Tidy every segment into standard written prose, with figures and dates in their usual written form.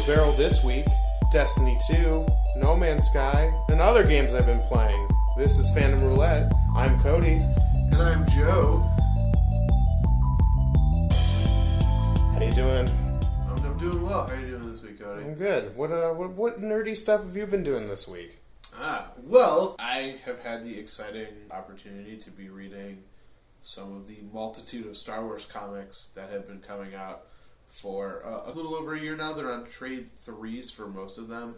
Barrel this week, Destiny 2, No Man's Sky, and other games I've been playing. This is Fandom Roulette. I'm Cody. And I'm Joe. How you doing? I'm doing well. How are you doing this week, Cody? I'm good. What nerdy stuff have you been doing this week? Well, I have had the exciting opportunity to be reading some of the multitude of Star Wars comics that have been coming out for a little over a year now. They're on trade 3s for most of them.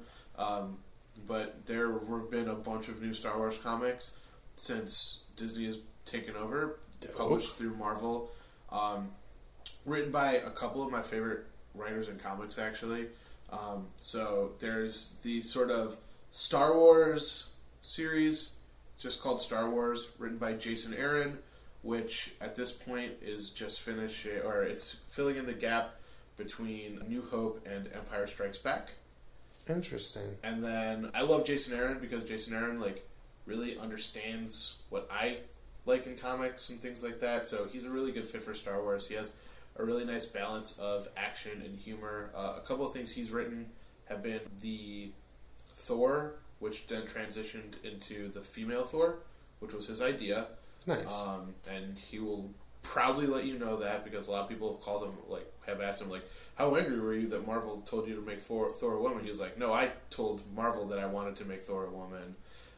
But there have been a bunch of new Star Wars comics since Disney has taken over, published through Marvel. Written by a couple of my favorite writers in comics, actually. So there's the sort of Star Wars series, just called Star Wars, written by Jason Aaron, which at this point is just finished, or it's filling in the gap between New Hope and Empire Strikes Back. Interesting. And then I love Jason Aaron because Jason Aaron really understands what I like in comics and things like that. So he's a really good fit for Star Wars. He has a really nice balance of action and humor. A couple of things he's written have been the Thor, which then transitioned into the female Thor, which was his idea. Nice. And he will proudly let you know that because a lot of people have called him, have asked him, how angry were you that Marvel told you to make Thor a woman? He was like, no, I told Marvel that I wanted to make Thor a woman.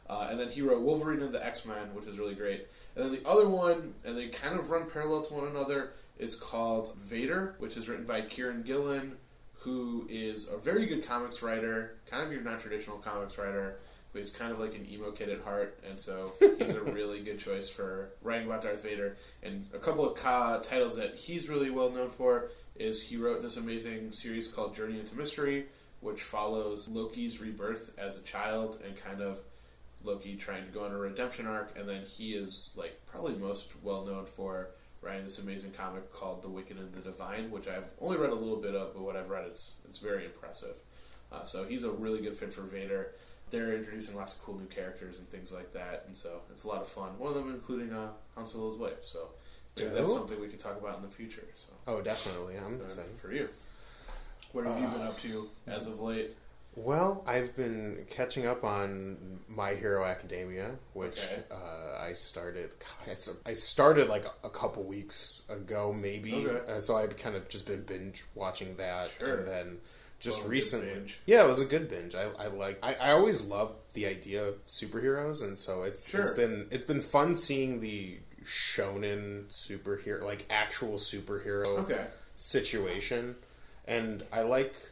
And then he wrote Wolverine and the X-Men, which is really great. And then the other one, and they kind of run parallel to one another, is called Vader, which is written by Kieran Gillen, who is a very good comics writer, kind of your non-traditional comics writer, but he's kind of like an emo kid at heart, and so he's a really good choice for writing about Darth Vader. And a couple of titles that he's really well known for is he wrote this amazing series called Journey into Mystery, which follows Loki's rebirth as a child and kind of Loki trying to go on a redemption arc, and then he is probably most well known for writing this amazing comic called The Wicked and the Divine, which I've only read a little bit of, but what I've read, it's very impressive. So he's a really good fit for Vader. They're introducing lots of cool new characters and things like that, and so it's a lot of fun. One of them including Han Solo's wife, so maybe that's something we could talk about in the future. So. Oh, definitely. I'm excited. For you. What have you been up to as of late? Well, I've been catching up on My Hero Academia, which I started. I started a couple weeks ago, maybe. Okay. So I've kind of just been binge watching that, Sure. And then just recently, binge. yeah, it was a good binge. I always loved the idea of superheroes, and so it's been fun seeing the shonen superhero, actual superhero situation. And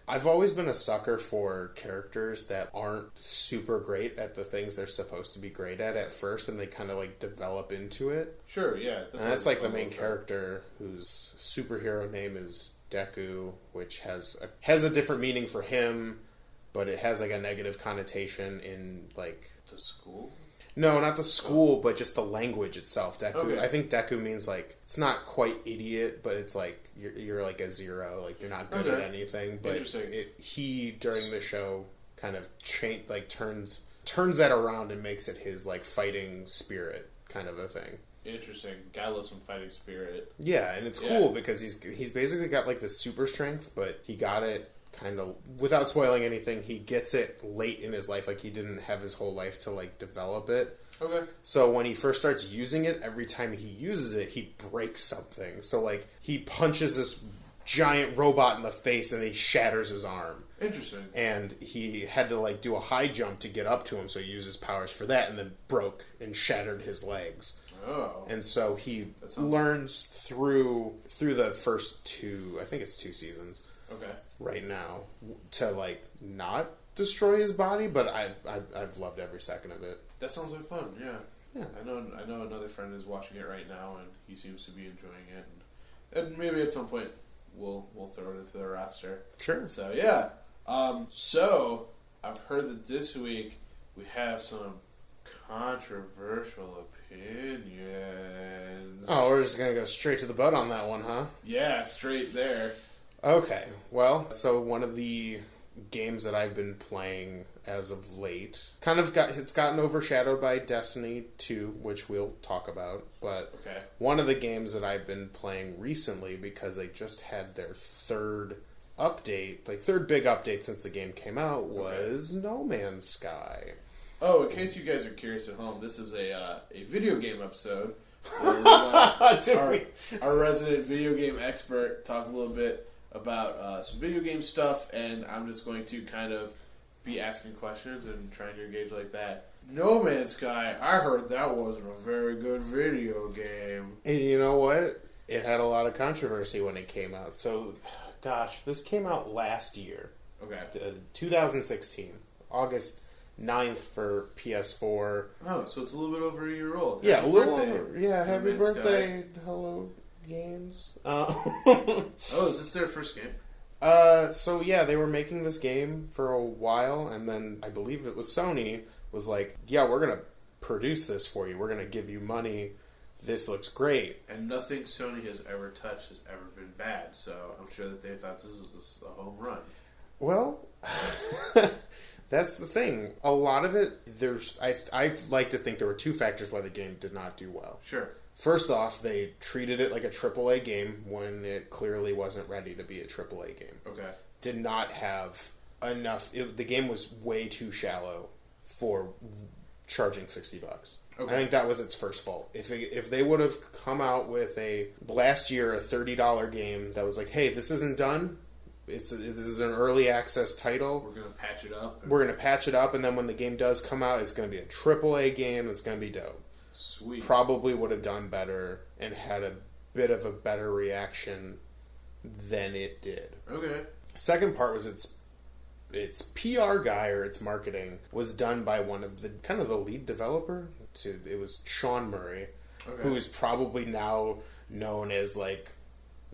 I've always been a sucker for characters that aren't super great at the things they're supposed to be great at first, and they kind of develop into it. Sure, yeah. And that's the main character whose superhero name is Deku, which has a different meaning for him, but it has a negative connotation in The school? No, not the school, but just the language itself. Deku. Okay. I think Deku means it's not quite idiot, but it's you're a zero, you're not good at anything. But he during the show kind of turns that around and makes it his fighting spirit kind of a thing. Interesting. Guy loves some fighting spirit. Yeah, and it's cool because he's basically got the super strength, but he got it kind of without spoiling anything. He gets it late in his life, he didn't have his whole life to develop it. Okay. So when he first starts using it, every time he uses it, he breaks something. So he punches this giant robot in the face and he shatters his arm. Interesting. And he had to do a high jump to get up to him, so he used his powers for that, and then broke and shattered his legs. Oh. And so he learns through the first I think it's 2 seasons. Okay. Right now, to not destroy his body, but I've loved every second of it. That sounds like fun. Yeah. Yeah. I know another friend is watching it right now, and he seems to be enjoying it. And maybe at some point we'll throw it into the roster. Sure. So yeah. So I've heard that this week we have some controversial opinions. Oh, we're just gonna go straight to the butt on that one, huh? Yeah, straight there. Okay, well, so one of the games that I've been playing as of late it's gotten overshadowed by Destiny 2, which we'll talk about, but one of the games that I've been playing recently, because they just had their third update, like third big update since the game came out, was No Man's Sky. Oh, in case you guys are curious at home, this is a video game episode. Our resident video game expert talked a little bit about some video game stuff, and I'm just going to kind of be asking questions and trying to engage like that. No Man's Sky, I heard that wasn't a very good video game. And you know what? It had a lot of controversy when it came out. So, gosh, this came out last year. Okay. 2016. August 9th for PS4. Oh, so it's a little bit over a year old. Yeah, happy a little birthday, over. Yeah, happy birthday, Hello Games. Oh, is this their first game? So yeah, they were making this game for a while, and then I believe it was Sony was like, yeah, we're going to produce this for you. We're going to give you money. This looks great. And nothing Sony has ever touched has ever been bad, so I'm sure that they thought this was a home run. Well, that's the thing. A lot of it, I like to think there were two factors why the game did not do well. Sure. First off, they treated it like a AAA game when it clearly wasn't ready to be a AAA game. Okay. Did not have enough. The game was way too shallow for charging $60. Okay. I think that was its first fault. If they would have come out with last year a $30 game that was like, hey, this isn't done. This is an early access title. We're gonna patch it up. We're gonna patch it up, and then when the game does come out, it's gonna be a AAA game. It's gonna be dope. Sweet. Probably would have done better and had a bit of a better reaction than it did. Okay. Second part was its PR guy or its marketing was done by one of the kind of the lead developer. It was Sean Murray, who is probably now known as like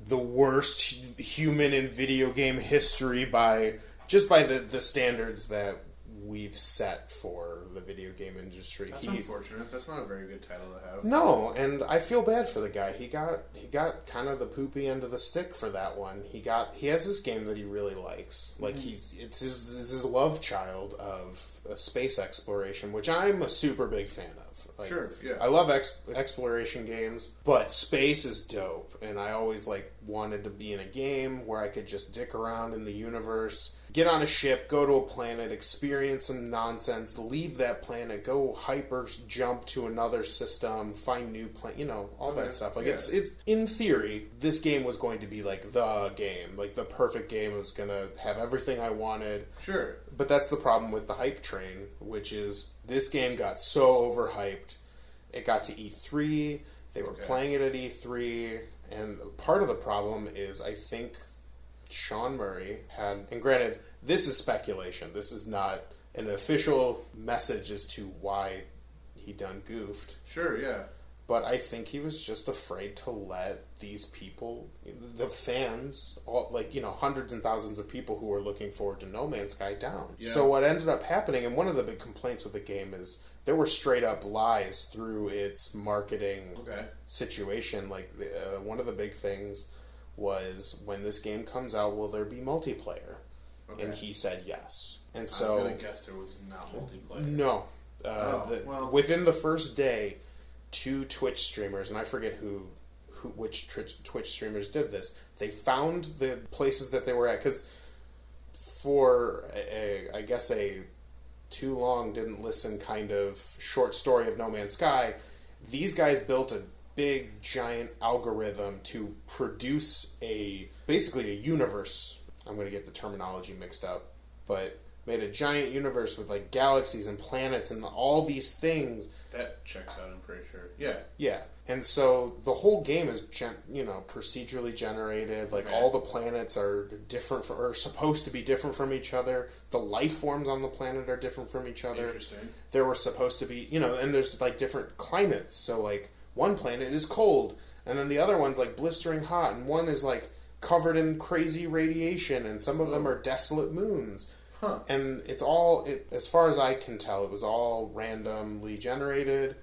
the worst human in video game history by the standards that we've set for the video game industry. That's unfortunate. That's not a very good title to have. No, and I feel bad for the guy. He got kind of the poopy end of the stick for that one. He has this game that he really likes. Like it's his love child of space exploration, which I'm a super big fan of. Like, sure, yeah. I love exploration games, but space is dope, and I always wanted to be in a game where I could just dick around in the universe, get on a ship, go to a planet, experience some nonsense, leave that planet, go hyper jump to another system, find new all that stuff. It's in theory, this game was going to be like the game, like the perfect game. It was gonna have everything I wanted. Sure. But that's the problem with the hype train, which is this game got so overhyped. It got to E3. They were playing it at E3. And part of the problem is I think Sean Murray had... And granted, this is speculation. This is not an official message as to why he done goofed. Sure, yeah. But I think he was just afraid to let these people, the fans, hundreds and thousands of people who were looking forward to No Man's Sky down. Yeah. So what ended up happening, and one of the big complaints with the game is there were straight up lies through its marketing situation. One of the big things was, when this game comes out, will there be multiplayer? Okay. And he said yes. And so I'm going to guess there was not multiplayer. No. Within the first day, 2 Twitch streamers, and I forget which Twitch streamers did this. They found the places that they were at, because for I guess a too long didn't listen kind of short story of No Man's Sky, these guys built a big giant algorithm to produce basically a universe. I'm going to get the terminology mixed up, but made a giant universe with galaxies and planets and all these things. That checks out, I'm pretty sure. Yeah. Yeah. And so the whole game is, procedurally generated. All the planets are different, are supposed to be different from each other. The life forms on the planet are different from each other. Interesting. There were supposed to be, and there's different climates. So one planet is cold, and then the other one's blistering hot, and one is covered in crazy radiation, and some of them are desolate moons. Huh. And it's all, as far as I can tell, it was all randomly generated,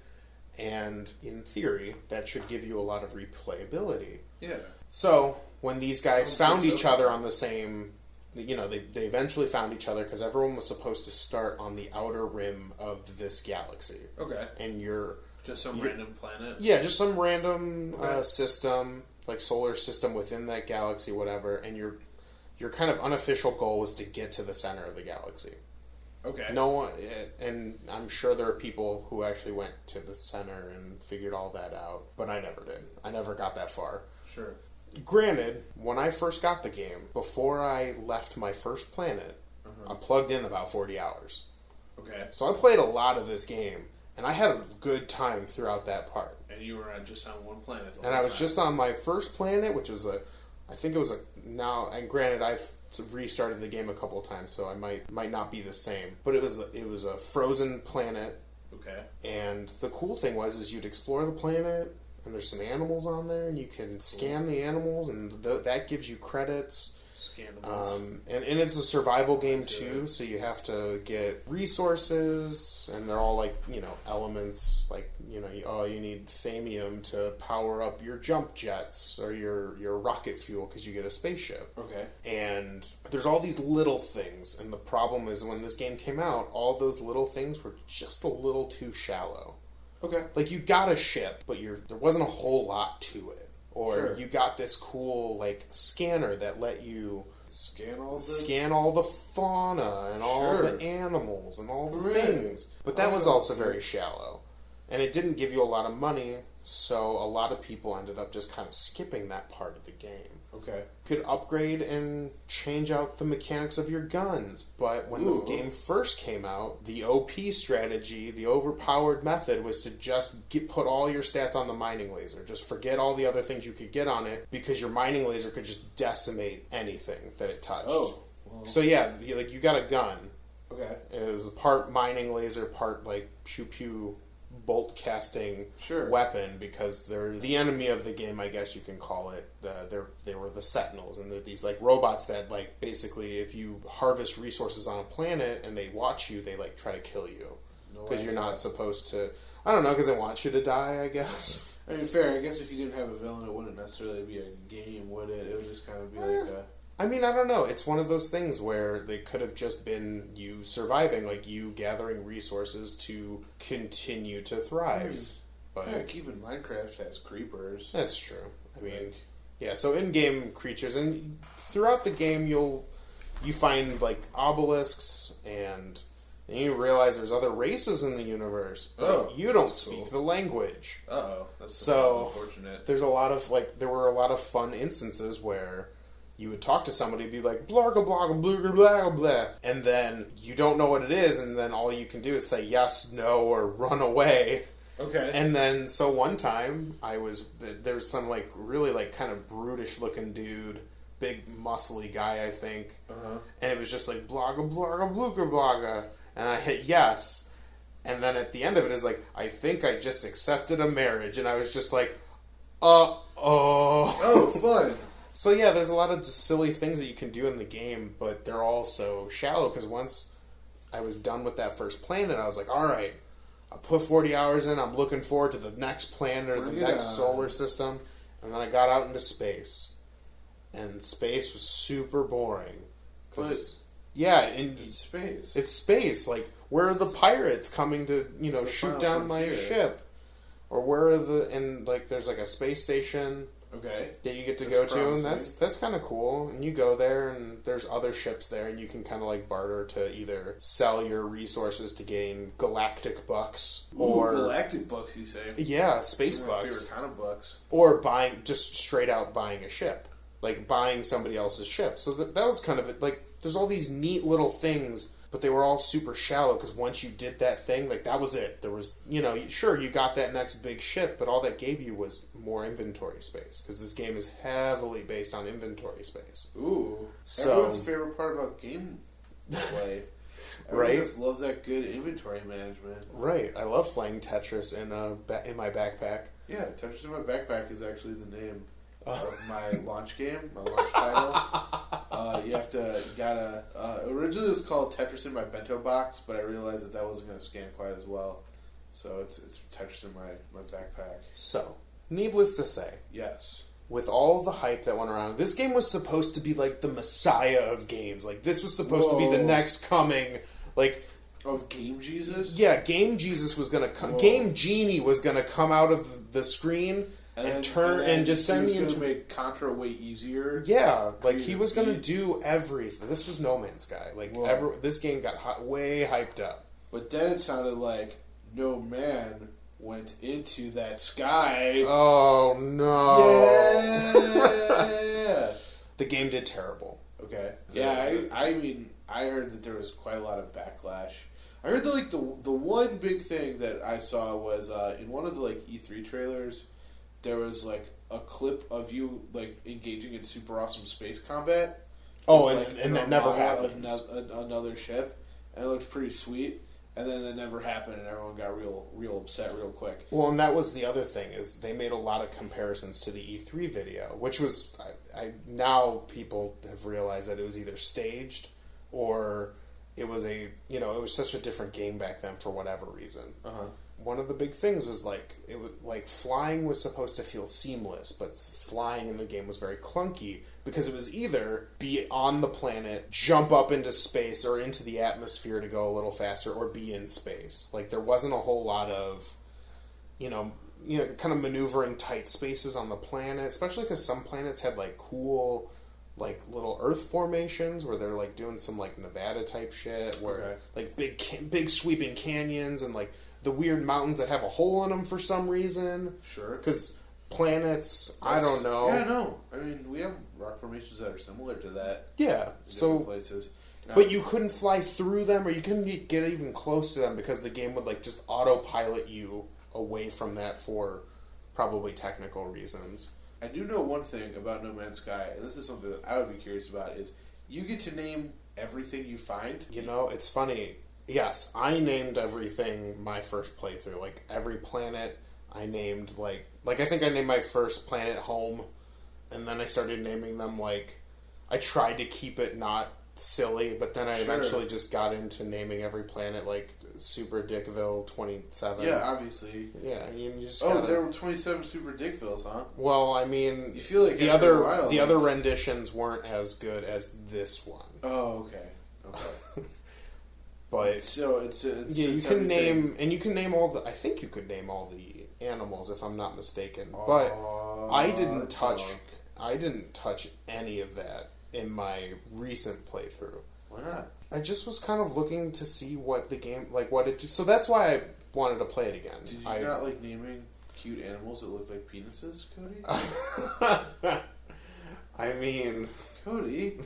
and in theory, that should give you a lot of replayability. Yeah. So, when these guys found each other on the same, they eventually found each other, because everyone was supposed to start on the outer rim of this galaxy. Okay. And you're... Just some random planet? Yeah, just some random system, solar system within that galaxy, whatever, and you're your kind of unofficial goal was to get to the center of the galaxy. Okay. No one, and I'm sure there are people who actually went to the center and figured all that out, but I never did. I never got that far. Sure. Granted, when I first got the game, before I left my first planet, I plugged in about 40 hours. Okay. So I played a lot of this game, and I had a good time throughout that part. And you were just on one planet the whole And I was time. just on my first planet, which was I think it was now, and granted, I've restarted the game a couple of times, so I might not be the same. But it was a frozen planet. Okay. And the cool thing is you'd explore the planet, and there's some animals on there, and you can scan the animals, and that gives you credits. And it's a survival game too, so you have to get resources, and they're all like, elements, like, you need thamium to power up your jump jets or your rocket fuel because you get a spaceship. Okay. And there's all these little things, and the problem is when this game came out, all those little things were just a little too shallow. Okay. Like, you got a ship, but there wasn't a whole lot to it. Or you got this cool, like, scanner that let you scan all the fauna and all the animals and all the things. But that was also very shallow. And it didn't give you a lot of money, so a lot of people ended up just kind of skipping that part of the game. Okay. Could upgrade and change out the mechanics of your guns, but when the game first came out, the OP strategy, the overpowered method, was to just put all your stats on the mining laser. Just forget all the other things you could get on it, because your mining laser could just decimate anything that it touched. So yeah, you got a gun. Okay. It was part mining laser, part like pew bolt casting weapon, because they're the enemy of the game, I guess you can call it. They were the Sentinels, and they're these like robots that, like, basically if you harvest resources on a planet and they watch you, they like try to kill you because you're not supposed to. I don't know, because they want you to die, I guess. I mean, fair. I guess if you didn't have a villain, it wouldn't necessarily be a game, would it? It would just kind of be like a... I mean, I don't know. It's one of those things where they could have just been you surviving, like you gathering resources to continue to thrive. But heck, even Minecraft has creepers. That's true. I mean, yeah, so in-game creatures, and throughout the game you find, like, obelisks, and you realize there's other races in the universe. But you don't speak the language. That's unfortunate. There's a lot of, like, there were a lot of fun instances where you would talk to somebody and be like, blah, blah, blah, blah, blah, blah, and then you don't know what it is, and then all you can do is say yes, no, or run away. Okay. And then, so one time, there's some, like, really, like, kind of brutish-looking dude, big, muscly guy, I think, and it was just like, blaga, blaga, blaga, blaga, and I hit yes, and then at the end of it is like, I think I just accepted a marriage, and I was just like, Oh, fun. So yeah, there's a lot of silly things that you can do in the game, but they're all so shallow, because once I was done with that first planet, I was like, alright, I put 40 hours in, I'm looking forward to the next planet or the next solar system, and then I got out into space. And space was super boring. It's space. It's space. Like, where are the pirates coming to, shoot down my ship? Or where are and like, there's like a space station that you get to go to, and that's kind of cool. And you go there, and there's other ships there, and you can kind of like barter to either sell your resources to gain galactic bucks, or galactic bucks, you say? Yeah, space bucks. My favorite kind of bucks. Or just straight out buying a ship, like buying somebody else's ship. So that was kind of it. Like, there's all these neat little things, but they were all super shallow, because once you did that thing, like, that was it. There was, sure, you got that next big ship, but all that gave you was more inventory space, because this game is heavily based on inventory space. Ooh. So, everyone's favorite part about game play. Everyone just loves that good inventory management. Right. I love playing Tetris in my backpack. Yeah, Tetris in my backpack is actually the name of my launch game, my launch title. Originally it was called Tetris in my bento box, but I realized that wasn't going to scan quite as well. So it's Tetris in my backpack. So, needless to say. Yes. With all the hype that went around, this game was supposed to be like the messiah of games. Like, this was supposed to be the next coming, like... Of Game Jesus? Yeah, Game Jesus was going to come... Game Genie was going to come out of the screen and just send me into make Contra way easier. Yeah, like he was gonna do everything. This was No Man's Sky. Like this game got way hyped up. But then it sounded like no man went into that sky. Oh no! Yeah. The game did terrible. Okay. Yeah, I mean, I heard that there was quite a lot of backlash. I heard that the one big thing that I saw was in one of the E3 trailers, there was a clip of you engaging in super awesome space combat. Oh, and that never happened. Another ship, and it looked pretty sweet. And then it never happened, and everyone got real upset real quick. Well, and that was the other thing, is they made a lot of comparisons to the E3 video, which was, now people have realized that it was either staged or it was it was such a different game back then for whatever reason. Uh-huh. One of the big things was flying was supposed to feel seamless, but flying in the game was very clunky because it was either be on the planet, jump up into space or into the atmosphere to go a little faster, or be in space. Like there wasn't a whole lot of, kind of maneuvering tight spaces on the planet, especially because some planets had cool, little Earth formations where they're doing some Nevada type shit, where big sweeping canyons and the weird mountains that have a hole in them for some reason. Sure. Because planets, I don't know. Yeah, no. I mean, we have rock formations that are similar to that. Yeah. In different places. But you couldn't fly through them, or you couldn't get even close to them because the game would just autopilot you away from that for probably technical reasons. I do know one thing about No Man's Sky, and this is something that I would be curious about, is you get to name everything you find. It's funny. Yes, I named everything my first playthrough. Every planet I named, I think I named my first planet Home, and then I started naming them, I tried to keep it not silly, but then I eventually just got into naming every planet, Super Dickville 27. Yeah, obviously. Yeah, you just there were 27 Super Dickvilles, huh? Well, I mean, you feel the other renditions weren't as good as this one. Oh, okay. But so you can name all the. I think you could name all the animals if I'm not mistaken. But I didn't touch any of that in my recent playthrough. Why not? I just was kind of looking to see what the game so that's why I wanted to play it again. Did you not like naming cute animals that look like penises, Cody? I mean, Cody.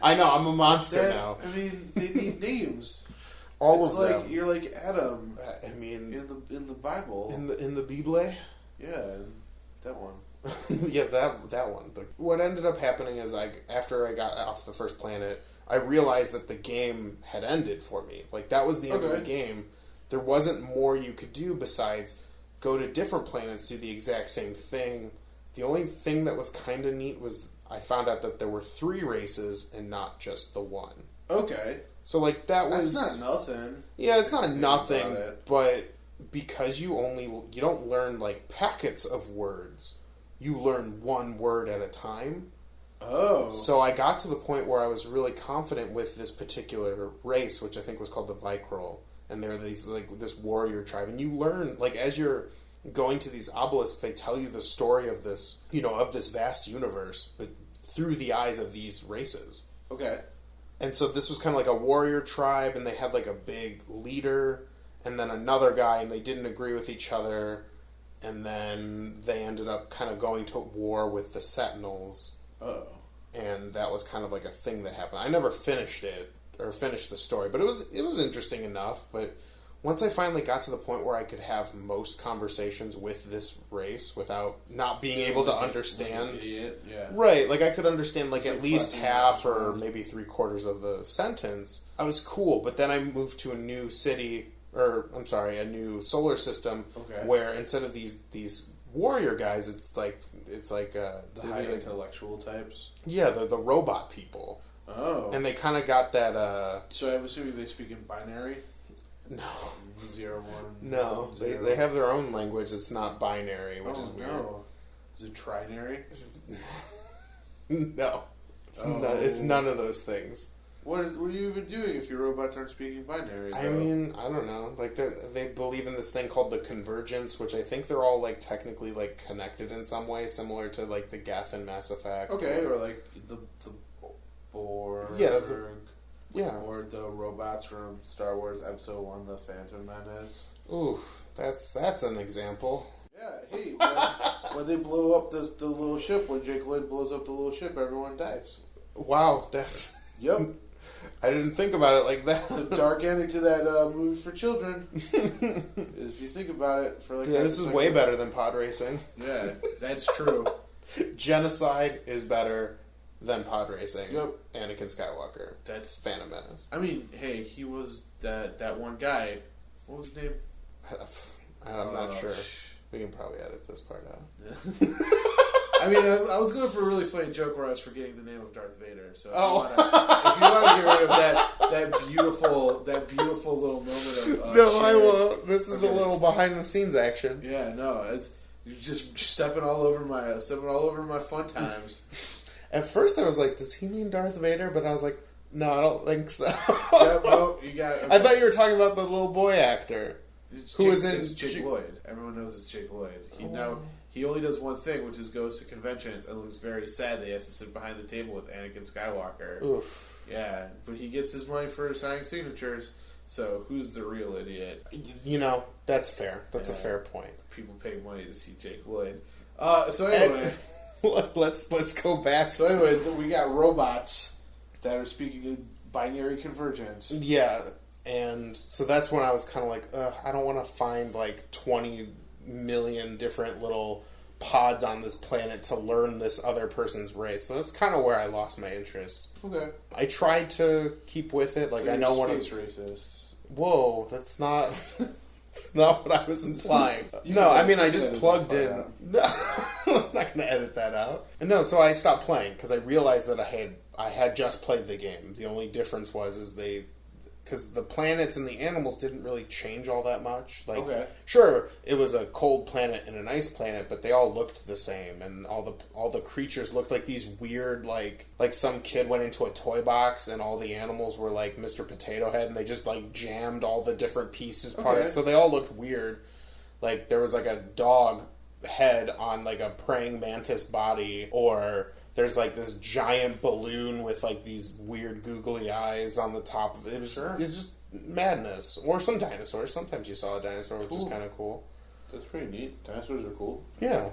I know, I'm a monster now. I mean, they need names. All of them. You're like Adam. I mean, in the Bible. In the Bible. Yeah, that one. Yeah, that one. But what ended up happening is after I got off the first planet, I realized that the game had ended for me. That was the end of the game. There wasn't more you could do besides go to different planets, do the exact same thing. The only thing that was kind of neat was I found out that there were 3 races and not just the one. Okay. So that was... That's not nothing. Yeah, it's not nothing, but because you don't learn packets of words. You learn one word at a time. Oh. So I got to the point where I was really confident with this particular race, which I think was called the Vikrol. And they're these this warrior tribe. And you learn, as you're going to these obelisks, they tell you the story of this, of this vast universe, but through the eyes of these races. Okay. And so this was kind of a warrior tribe, and they had a big leader, and then another guy, and they didn't agree with each other. And then they ended up kind of going to war with the Sentinels. Oh. And that was kind of a thing that happened. I never finished it, or finished the story, but it was interesting enough. But once I finally got to the point where I could have most conversations with this race without not being able to understand... Like an idiot, yeah. Right, I could understand at least half or maybe 3/4 of the sentence. I was cool, but then I moved to a new city... a new solar system, where instead of these warrior guys, it's the high intellectual types. Yeah, the robot people. Oh. And they kind of got that. So I'm assuming they speak in binary. No. 0, 1. No, 0. They have their own language. It's not binary, which is weird. No. Is it trinary? No, it's none of those things. What are you even doing if your robots aren't speaking binary? I mean, I don't know. Like they believe in this thing called the convergence, which I think they're all like technically like connected in some way, similar to like the Geth in Mass Effect. Okay, or like the Borg. Yeah. Or the robots from Star Wars Episode 1, The Phantom Menace. Oof, that's an example. Yeah, hey, when they blow up the little ship, when Jake Lloyd blows up the little ship, everyone dies. Wow, that's... Yep. I didn't think about it like that. It's a dark ending to that movie for children. If you think about it, for like... Yeah, this is way better than pod racing. Yeah, that's true. Genocide is better than pod racing. Yep. Anakin Skywalker. That's... Phantom Menace. I mean, hey, he was that one guy. What was his name? I'm not sure. We can probably edit this part out. Yeah. I mean, I was going for a really funny joke where I was forgetting the name of Darth Vader. So if you want to get rid of that beautiful little moment of no, I won't. This is a little behind the scenes action. Yeah, no, you're just stepping all over my fun times. At first, I was like, "Does he mean Darth Vader?" But I was like, "No, I don't think so." Yeah, no, you got. Okay. I thought you were talking about the little boy actor. It's Jake Lloyd. Everyone knows it's Jake Lloyd. He only does one thing, which is goes to conventions and looks very sad that he has to sit behind the table with Anakin Skywalker. Oof. Yeah, but he gets his money for signing signatures, so who's the real idiot? You know, that's fair. That's a fair point. People pay money to see Jake Lloyd. So anyway... let's go back. So anyway, we got robots that are speaking in binary convergence. Yeah. And so that's when I was kind of like, I don't want to find like 20 million different little pods on this planet to learn this other person's race. So that's kind of where I lost my interest. Okay. I tried to keep with it. Like, so I know what space racists. Whoa, that's not... That's not what I was implying. No, I mean, I just plugged in. No, I'm not going to edit that out. No, so I stopped playing because I realized that I had just played the game. The only difference was because the planets and the animals didn't really change all that much. Like, sure, it was a cold planet and an ice planet, but they all looked the same, and all the creatures looked like these weird, like some kid went into a toy box and all the animals were like Mr. Potato Head, and they just like jammed all the different pieces parts, so they all looked weird. Like there was like a dog head on like a praying mantis body, or there's like this giant balloon with like these weird googly eyes on the top of it. It was just madness. Or some dinosaurs. Sometimes you saw a dinosaur, which is kind of cool. That's pretty neat. Dinosaurs are cool. Yeah.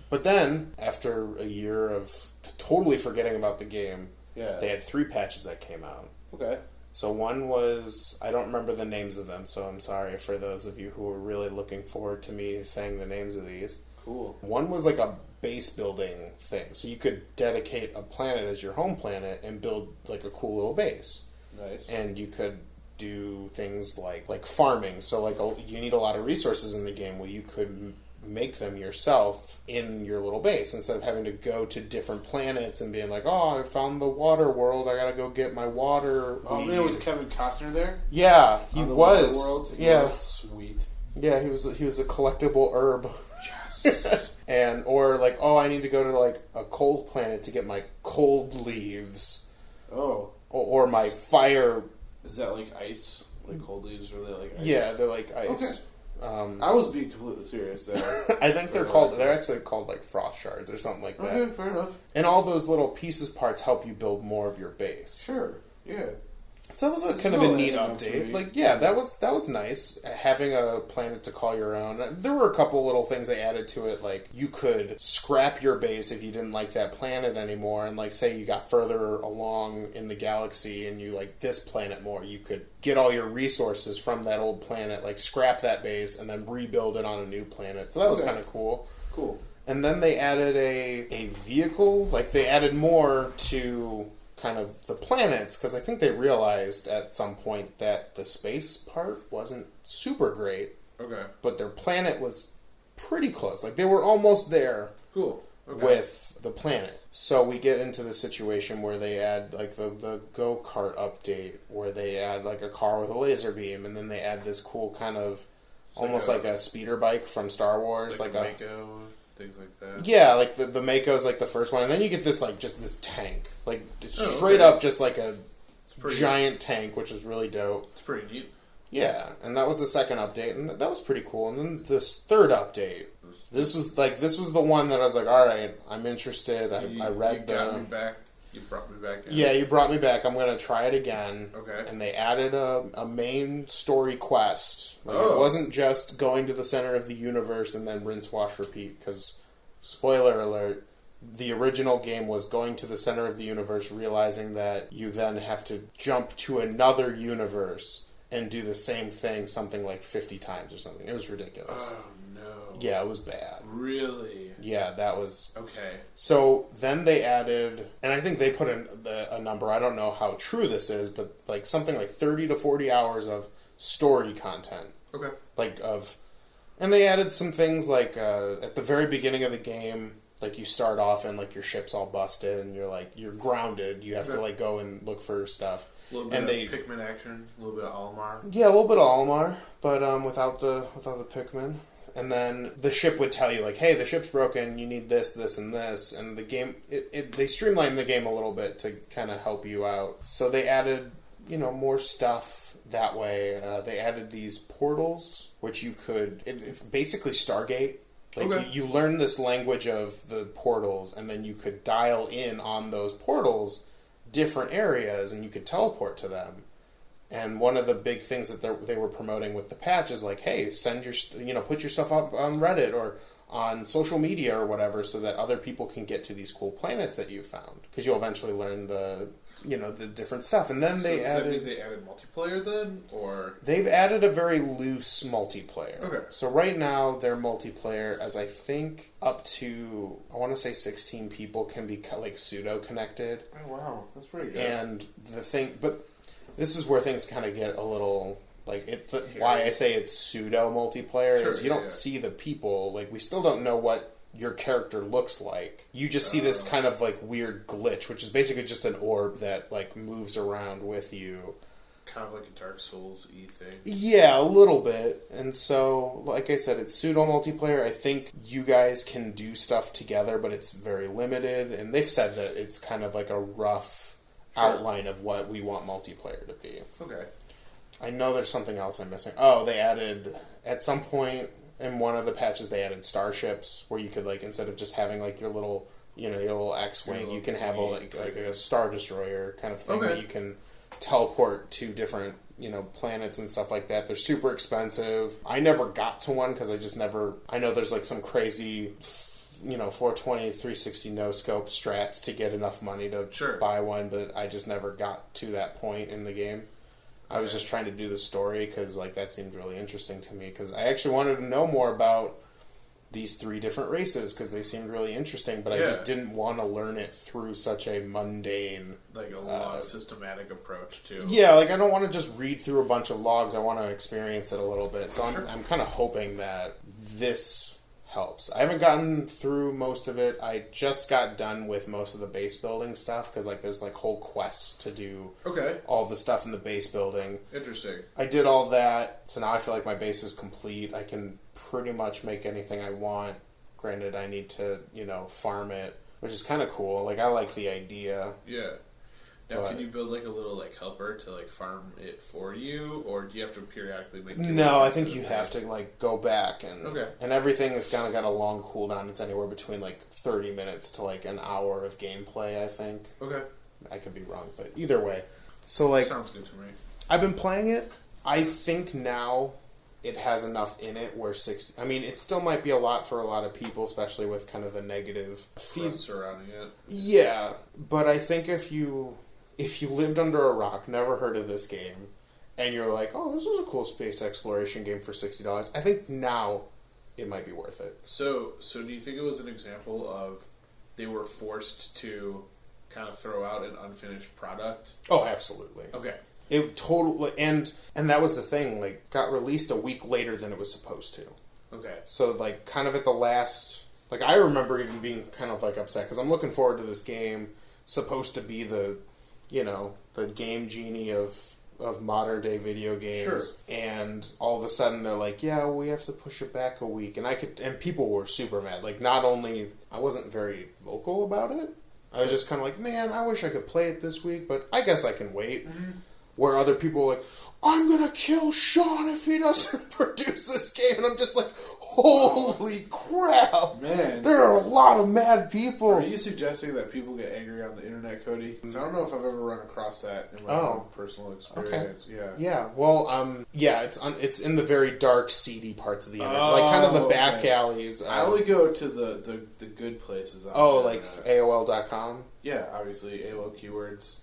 But then, after a year of totally forgetting about the game, they had 3 patches that came out. Okay. So one was, I don't remember the names of them, so I'm sorry for those of you who are really looking forward to me saying the names of these. Cool. One was like a base building thing. So you could dedicate a planet as your home planet and build like a cool little base. Nice. And you could do things like farming. So like you need a lot of resources in the game. Well, you could make them yourself in your little base instead of having to go to different planets and being like, oh, I found the water world, I gotta go get my water. Oh man, was Kevin Costner there? Yeah, he was. Water world? Yeah. Sweet. Yeah, he was a collectible herb. Yes. or like, oh, I need to go to like a cold planet to get my cold leaves. Oh. Or my fire. Is that like ice? Like cold leaves, or are they like ice? Yeah, they're like ice. Okay. I was being completely serious there. I think they're actually called like frost shards or something like that. Okay, fair enough. And all those little pieces parts help you build more of your base. Sure. Yeah. So that was kind of a neat update. Like, yeah, that was nice, having a planet to call your own. There were a couple little things they added to it, like you could scrap your base if you didn't like that planet anymore, and like say you got further along in the galaxy and you like this planet more, you could get all your resources from that old planet, like scrap that base and then rebuild it on a new planet. So that was kind of cool. Cool. And then they added a vehicle, like they added more to kind of the planets, because I think they realized at some point that the space part wasn't super great. Okay. But their planet was pretty close. Like, they were almost there. Cool. Okay. With the planet. So we get into the situation where they add, like, the go-kart update, where they add, like, a car with a laser beam, and then they add this cool kind of, almost like a speeder bike from Star Wars. Like a Mako, things like that. Yeah, like the Mako's like the first one, and then you get this, like, just this tank. Like, it's straight up just like a giant tank, which is really dope. It's pretty neat. Yeah, and that was the second update, and that was pretty cool. And then this third update, this was the one that I was like, all right, I'm interested. I read you got me back. You brought me back in. Yeah, you brought me back. I'm going to try it again. Okay. And they added a main story quest. Like, it wasn't just going to the center of the universe and then rinse, wash, repeat. Because, spoiler alert, the original game was going to the center of the universe, realizing that you then have to jump to another universe and do the same thing something like 50 times or something. It was ridiculous. Oh, no. Yeah, it was bad. Really? Yeah, that was... Okay. So then they added, and I think they put in a number, I don't know how true this is, but like something like 30 to 40 hours of story content. Okay. And they added some things like at the very beginning of the game, like you start off and like your ship's all busted and you're grounded. You have to like go and look for stuff. A little bit of Pikmin action, a little bit of Olimar. Yeah, a little bit of Olimar, but without the Pikmin. And then the ship would tell you, like, hey, the ship's broken, you need this, this, and this. And the game, they streamlined the game a little bit to kind of help you out. So they added, more stuff that way. They added these portals, which you could, it's basically Stargate. Like, you learn this language of the portals, and then you could dial in on those portals different areas, and you could teleport to them. And one of the big things that they were promoting with the patch is like, hey, send put your stuff up on Reddit or on social media or whatever, so that other people can get to these cool planets that you found. Because you'll eventually learn the different stuff. And then they added... Does that mean they added multiplayer then, or...? They've added a very loose multiplayer. Okay. So right now, their multiplayer, as I think up to, I want to say 16 people can be like pseudo-connected. Oh, wow. That's pretty good. And the thing... But this is where things kind of get a little, why I say it's pseudo-multiplayer is you don't see the people, like, we still don't know what your character looks like. You just see this kind of, like, weird glitch, which is basically just an orb that, like, moves around with you. Kind of like a Dark Souls-y thing. Yeah, a little bit. And so, like I said, it's pseudo-multiplayer. I think you guys can do stuff together, but it's very limited, and they've said that it's kind of like a rough... outline of what we want multiplayer to be. Okay. I know there's something else I'm missing. Oh, they added, at some point in one of the patches, they added starships, where you could, like, instead of just having, like, your little X-Wing, you can have, a Star Destroyer kind of thing that you can teleport to different, planets and stuff like that. They're super expensive. I never got to one, because I know there's, like, some crazy... 420, 360 no-scope strats to get enough money to buy one, but I just never got to that point in the game. I was just trying to do the story, because, like, that seemed really interesting to me, because I actually wanted to know more about these 3 different races, because they seemed really interesting, but I just didn't want to learn it through such a mundane... Like a log systematic approach, too. Yeah, like, I don't want to just read through a bunch of logs, I want to experience it a little bit, so I'm kind of hoping that this... helps. I haven't gotten through most of it. I just got done with most of the base building stuff, because there's whole quests to do. Okay. All the stuff in the base building. Interesting. I did all that, so now I feel like my base is complete. I can pretty much make anything I want. Granted, I need to, farm it, which is kind of cool. Like, I like the idea. Yeah. Now, can you build, a little, helper to, farm it for you, or do you have to periodically make... No, I think you have to, go back, and okay. And everything has kind of got a long cooldown. It's anywhere between, 30 minutes to, an hour of gameplay, I think. Okay. I could be wrong, but either way. So, sounds good to me. I've been playing it. I think now it has enough in it where 60... I mean, it still might be a lot for a lot of people, especially with kind of the negative... feed surrounding it. Yeah, but I think if you lived under a rock, never heard of this game, and you're like, oh, this is a cool space exploration game for $60, I think now it might be worth it. So do you think it was an example of they were forced to kind of throw out an unfinished product? Oh, absolutely. Okay. It totally, and that was the thing, got released a week later than it was supposed to. Okay. So, kind of at the last, I remember even being kind of, upset, because I'm looking forward to this game, supposed to be the game genie of modern day video games. Sure. And all of a sudden they're like, yeah, we have to push it back a week. And people were super mad. Not only, I wasn't very vocal about it, I was just kind of like, man, I wish I could play it this week, but I guess I can wait. Where other people are like, I'm gonna kill Sean if he doesn't produce this game, and I'm just like, holy crap, man! There are a lot of mad people. Are you suggesting that people get angry on the internet, Cody? Because I don't know if I've ever run across that in my own personal experience. Okay. Yeah. Well, it's in the very dark, seedy parts of the internet, like kind of the back alleys. I only go to the good places. Like AOL.com. Yeah, obviously AOL keywords.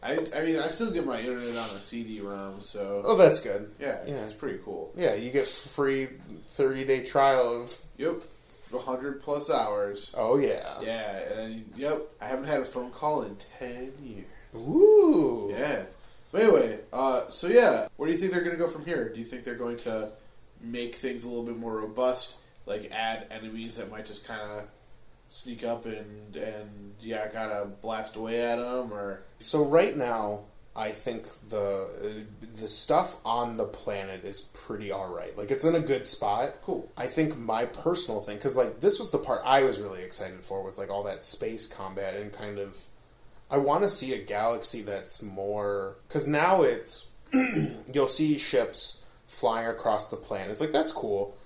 I mean, I still get my internet on a CD-ROM, so... Oh, that's good. Yeah, it's pretty cool. Yeah, you get free 30-day trial of... Yep, 100-plus hours. Oh, yeah. Yeah, and I haven't had a phone call in 10 years. Ooh. Yeah. But anyway, where do you think they're going to go from here? Do you think they're going to make things a little bit more robust, like add enemies that might just kind of sneak up and gotta blast away at them, or... So right now, I think the stuff on the planet is pretty alright. Like, it's in a good spot. Cool. I think my personal thing, because, like, this was the part I was really excited for, was, like, all that space combat and kind of... I want to see a galaxy that's more... Because now it's... you'll see ships flying across the planet. It's like, that's cool.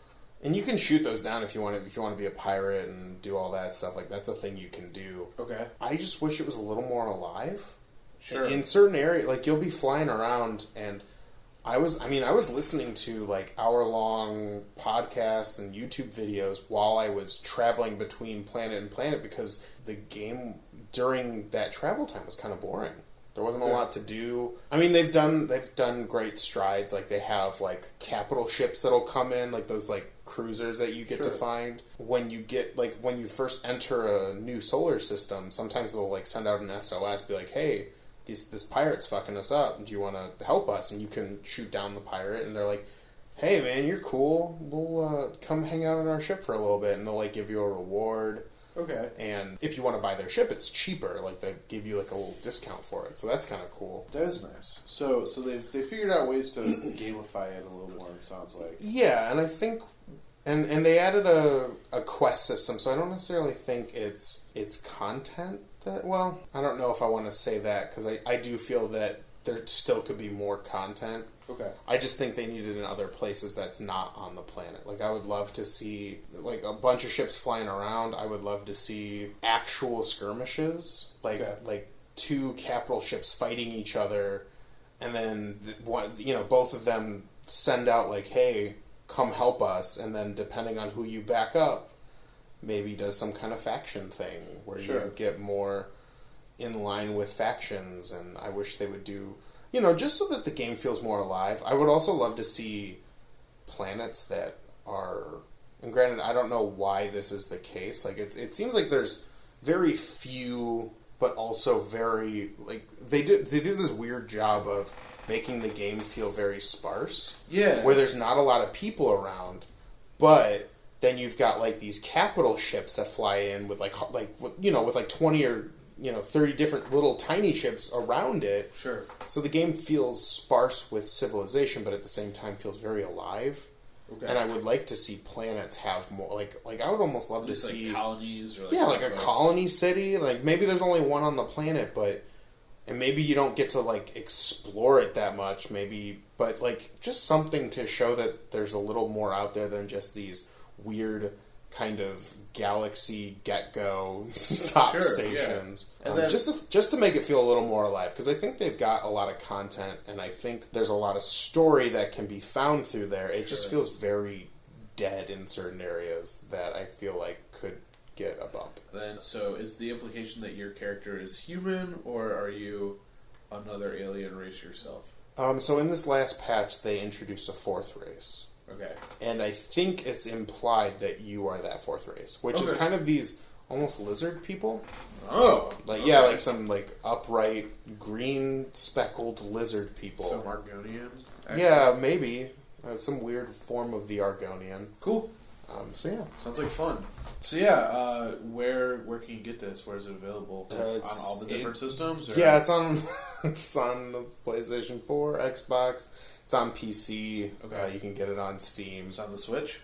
And you can shoot those down if you want to be a pirate and do all that stuff. Like, that's a thing you can do. Okay. I just wish it was a little more alive. Sure. In certain areas, like, you'll be flying around, and I was listening to, like, hour-long podcasts and YouTube videos while I was traveling between planet and planet, because the game during that travel time was kind of boring. There wasn't a lot to do. I mean, they've done great strides. Like, they have, like, capital ships that'll come in, like those, like, cruisers that you get to find. When you first enter a new solar system, sometimes they'll, like, send out an SOS, be like, hey, this pirate's fucking us up. Do you want to help us? And you can shoot down the pirate, and they're like, hey, man, you're cool. We'll come hang out on our ship for a little bit, and they'll, like, give you a reward. Okay. And if you want to buy their ship, it's cheaper. Like, they give you, like, a little discount for it. So that's kind of cool. That is nice. So they figured out ways to gamify it a little more, it sounds like. Yeah, and I think... And they added a quest system, so I don't necessarily think it's content that... Well, I don't know if I want to say that, because I do feel that there still could be more content. Okay. I just think they need it in other places that's not on the planet. Like, I would love to see, like, a bunch of ships flying around. I would love to see actual skirmishes. Like, two capital ships fighting each other, and then, both of them send out, like, hey, come help us, and then depending on who you back up, maybe does some kind of faction thing, where you get more in line with factions, and I wish they would do... just so that the game feels more alive. I would also love to see planets that are... And granted, I don't know why this is the case. Like, it seems like there's very few, but also very... Like, they did this weird job of making the game feel very sparse. Yeah. Where there's not a lot of people around, but then you've got, like, these capital ships that fly in with, with 20 or... 30 different little tiny ships around it. Sure. So the game feels sparse with civilization, but at the same time feels very alive. Okay. And I would like to see planets have more, like I would almost love to see... Like colonies? Or like a colony city. Like, maybe there's only one on the planet, and maybe you don't get to, like, explore it that much, maybe, but, like, just something to show that there's a little more out there than just these weird... kind of galaxy get-go stop stations. Yeah. And then, just to make it feel a little more alive, because I think they've got a lot of content, and I think there's a lot of story that can be found through there. It just feels very dead in certain areas that I feel like could get a bump. Then, so is the implication that your character is human, or are you another alien race yourself? So in this last patch, they introduced a fourth race. Okay. And I think it's implied that you are that fourth race, which is kind of these almost lizard people. Oh. Like, yeah, like some, like, upright, green, speckled lizard people. Some Argonian? Actually. Yeah, maybe. Some weird form of the Argonian. Cool. So, yeah. Sounds like fun. So, yeah, where can you get this? Where is it available? On all the different systems? Or? Yeah, it's on the PlayStation 4, Xbox. It's on PC. Okay. You can get it on Steam. It's on the Switch?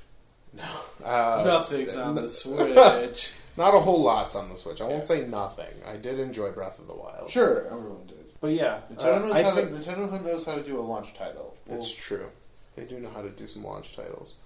No. Nothing's on the Switch. Not a whole lot's on the Switch. I won't say nothing. I did enjoy Breath of the Wild. Sure, everyone did. But yeah, Nintendo knows how to do a launch title. It's true. They do know how to do some launch titles.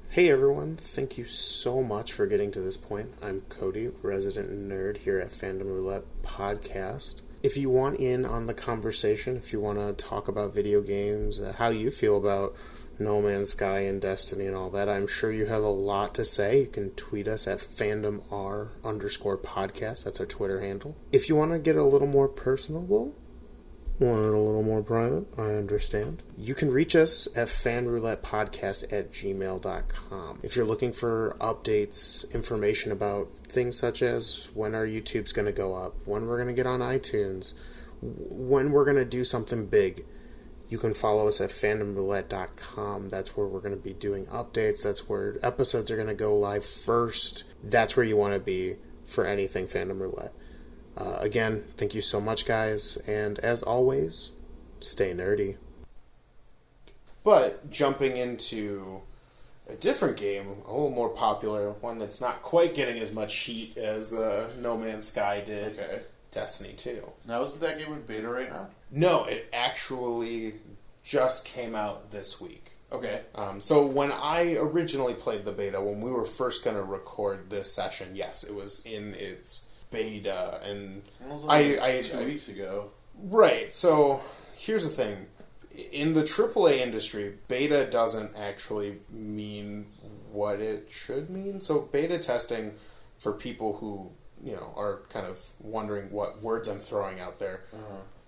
Hey everyone, thank you so much for getting to this point. I'm Cody, resident nerd here at Fandom Roulette Podcast. If you want in on the conversation, if you want to talk about video games, how you feel about No Man's Sky and Destiny and all that, I'm sure you have a lot to say. You can tweet us at fandomr_podcast. That's our Twitter handle. If you want to get a little more personable, want it a little more private, I understand. You can reach us at fanroulettepodcast@gmail.com. If you're looking for updates, information about things such as when our YouTube's going to go up, when we're going to get on iTunes, when we're going to do something big, you can follow us at fandomroulette.com. That's where we're going to be doing updates. That's where episodes are going to go live first. That's where you want to be for anything Fandom Roulette. Again, thank you so much, guys, and as always, stay nerdy. But jumping into a different game, a little more popular, one that's not quite getting as much heat as No Man's Sky did, Destiny 2. Now, isn't that game in beta right now? No, it actually just came out this week. Okay. So when I originally played the beta, when we were first going to record this session, yes, it was in its beta, and it was like 2 weeks ago. Right. So here's the thing: in the AAA industry, beta doesn't actually mean what it should mean. So beta testing, for people who are kind of wondering what words I'm throwing out there.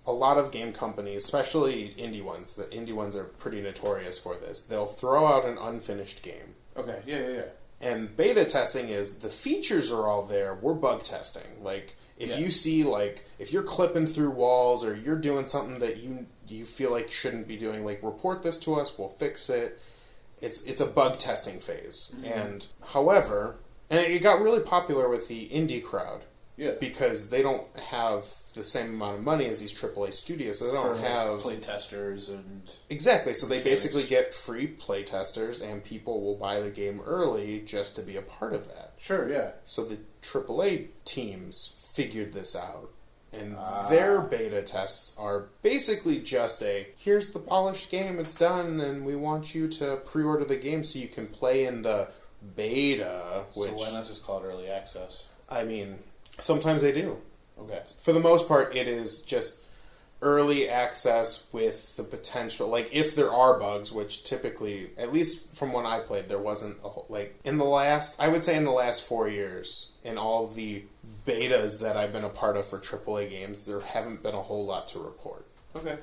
A lot of game companies, especially indie ones, the indie ones are pretty notorious for this. They'll throw out an unfinished game. Okay. Yeah. And beta testing is, the features are all there, we're bug testing. Like, if you see, if you're clipping through walls, or you're doing something that you feel like shouldn't be doing, report this to us, we'll fix it. It's a bug testing phase. Mm-hmm. And, however, and it got really popular with the indie crowd. Yeah. Because they don't have the same amount of money as these AAA studios. So they don't have play testers and... Exactly. So they basically get free play testers, and people will buy the game early just to be a part of that. Sure, yeah. So the AAA teams figured this out. And their beta tests are basically just here's the polished game, it's done, and we want you to pre-order the game so you can play in the beta. So why not just call it early access? I mean... Sometimes they do. Okay. For the most part, it is just early access with the potential, if there are bugs, which typically, at least from when I played, there wasn't a whole, in the last 4 years, in all the betas that I've been a part of for AAA games, there haven't been a whole lot to report. Okay.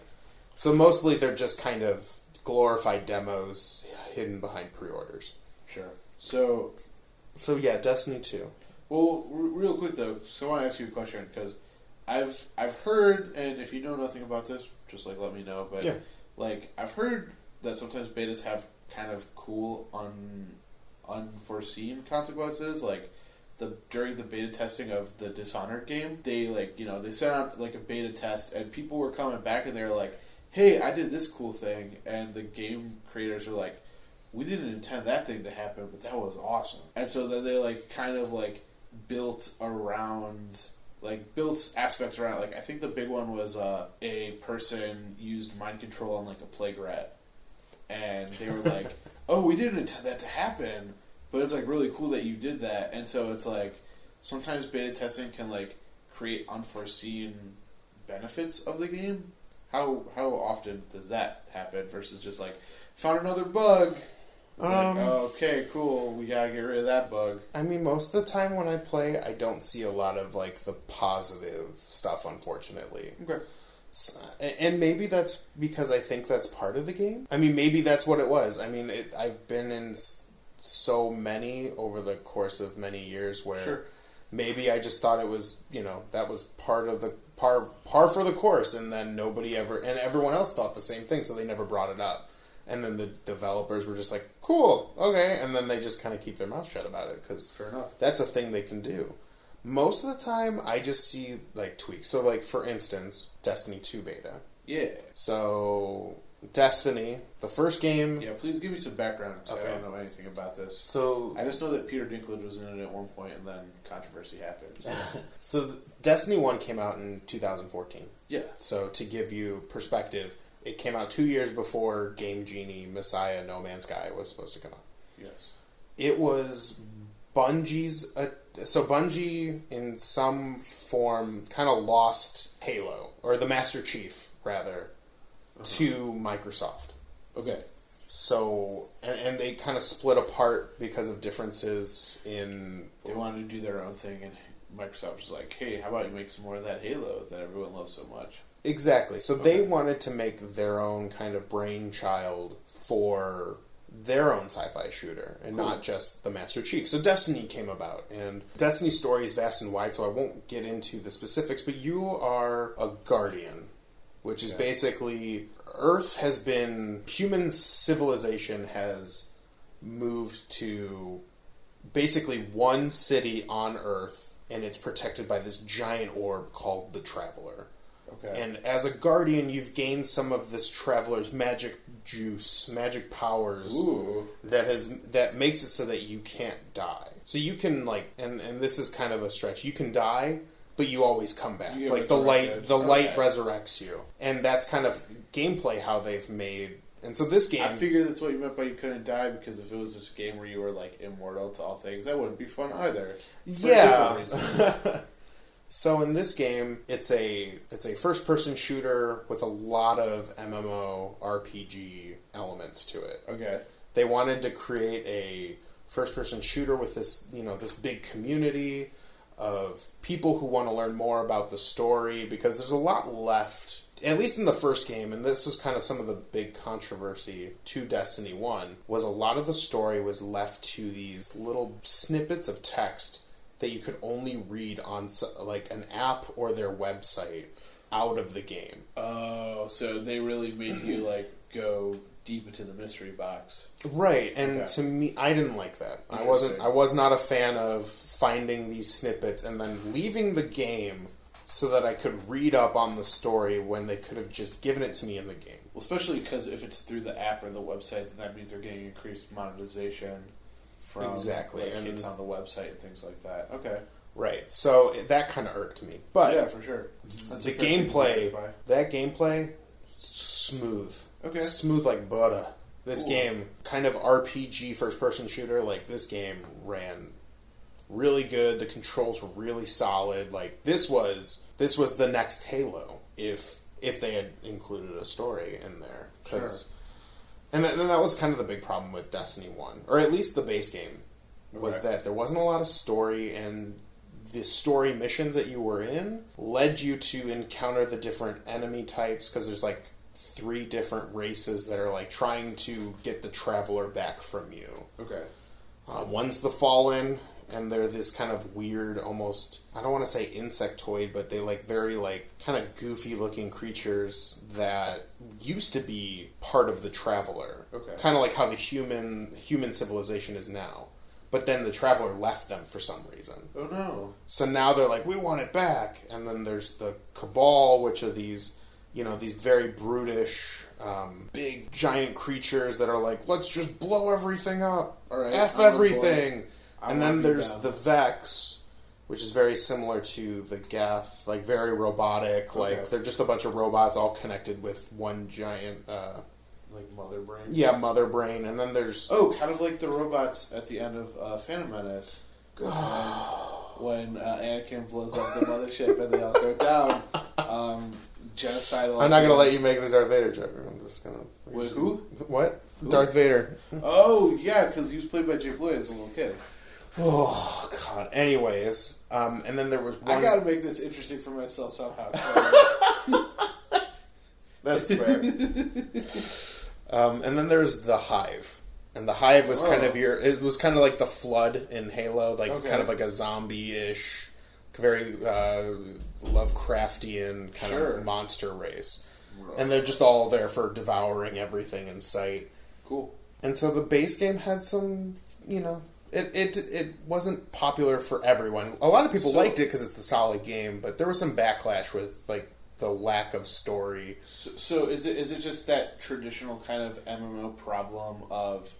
So mostly they're just kind of glorified demos hidden behind pre-orders. Sure. So yeah, Destiny 2. Well, real quick though, so I want to ask you a question, because I've heard, and if you know nothing about this, just let me know. But I've heard that sometimes betas have kind of cool unforeseen consequences. During the beta testing of the Dishonored game, they they sent out a beta test, and people were coming back and they were like, "Hey, I did this cool thing," and the game creators were like, "We didn't intend that thing to happen, but that was awesome." And so then they built aspects around, I think the big one was a person used mind control on a plague rat, and they were like, "Oh, we didn't intend that to happen, but it's really cool that you did that." And so it's sometimes beta testing can create unforeseen benefits of the game. How often does that happen versus just found another bug? Okay, cool, we gotta get rid of that bug. I mean, most of the time when I play, I don't see a lot of, the positive stuff, unfortunately. Okay. And maybe that's because I think that's part of the game. I mean, maybe that's what it was. I mean, I've been in so many over the course of many years where maybe I just thought it was, that was part of the par for the course, and then nobody ever, and everyone else thought the same thing, so they never brought it up. And then the developers were just cool, okay, and then they just kind of keep their mouth shut about it, because fair enough, that's a thing they can do. Most of the time, I just see, tweaks. So, for instance, Destiny 2 beta. Yeah. So, Destiny, the first game... Yeah, please give me some background, because I don't know anything about this. So I just know that Peter Dinklage was in it at one point, and then controversy happened. So Destiny 1 came out in 2014. Yeah. So to give you perspective, it came out 2 years before Game Genie, Messiah, No Man's Sky was supposed to come out. Yes. It was Bungie's... So Bungie, in some form, kind of lost Halo, or the Master Chief, rather, to Microsoft. Okay. So, and they kind of split apart because of differences in... They wanted to do their own thing, and Microsoft was like, hey, how about you make some more of that Halo that everyone loves so much? Exactly. So they wanted to make their own kind of brainchild for their own sci-fi shooter, and not just the Master Chief. So Destiny came about, and Destiny's story is vast and wide, so I won't get into the specifics, but you are a guardian, which is basically... Earth has been... Human civilization has moved to basically one city on Earth, and it's protected by this giant orb called the Traveler. Okay. And as a guardian, you've gained some of this Traveler's magic juice, magic powers that makes it so that you can't die. So you can, like, and this is kind of a stretch, you can die, but you always come back. Like the light resurrects you. And that's kind of gameplay how they've made. And so this game... I figured that's what you meant by you couldn't die, because if it was this game where you were, like, immortal to all things, that wouldn't be fun either. Yeah. So in this game, it's a first-person shooter with a lot of MMO RPG elements to it. Okay. They wanted to create a first-person shooter with this, this big community of people who want to learn more about the story, because there's a lot left, at least in the first game, and this was kind of some of the big controversy to Destiny 1, was a lot of the story was left to these little snippets of text that you could only read on, like, an app or their website out of the game. Oh, so they really made you, like, go deep into the mystery box. Right, and to me, I didn't like that. I was not a fan of finding these snippets and then leaving the game so that I could read up on the story when they could have just given it to me in the game. Well, especially because if it's through the app or the website, then that means they're getting increased monetization from hits on the website and things like that. Okay. Right. So that kind of irked me. But yeah, for sure. That's the gameplay, smooth. Okay. Smooth like butter. This game, kind of RPG first-person shooter, like, this game ran really good. The controls were really solid. Like, this was the next Halo if they had included a story in there. Sure. And that was kind of the big problem with Destiny 1, or at least the base game, was that there wasn't a lot of story, and the story missions that you were in led you to encounter the different enemy types, because there's, like, 3 different races that are, like, trying to get the Traveler back from you. Okay. One's the Fallen, and they're this kind of weird, almost, I don't want to say insectoid, but they, like, very, like, kind of goofy-looking creatures that used to be part of the Traveler. Okay. Kind of like how the human civilization is now. But then the Traveler left them for some reason. Oh, no. So now they're like, we want it back. And then there's the Cabal, which are these very brutish, big, giant creatures that are like, let's just blow everything up. All right. F everything. And then there's the Vex, which is very similar to the Geth, like, very robotic. Okay. Like, they're just a bunch of robots all connected with one giant... like Mother Brain? Yeah, Mother Brain. And then there's... Oh, kind of like the robots at the end of Phantom Menace. When Anakin blows up the mothership and they all go down. Genocidal... I'm not going to let you make the Darth Vader joke. I'm just going to... With who? What? Who? Darth Vader. Oh, yeah, because he was played by Jake Lloyd as a little kid. Oh, God. Anyways, and then there was one... I gotta make this interesting for myself somehow. That's fair. And then there's the Hive. And the Hive was kind of it was kind of like the Flood in Halo, like kind of like a zombie-ish, very Lovecraftian kind of monster race. Right. And they're just all there for devouring everything in sight. Cool. And so the base game had some, It wasn't popular for everyone. A lot of people liked it because it's a solid game, but there was some backlash with, like, the lack of story. So is it just that traditional kind of MMO problem of,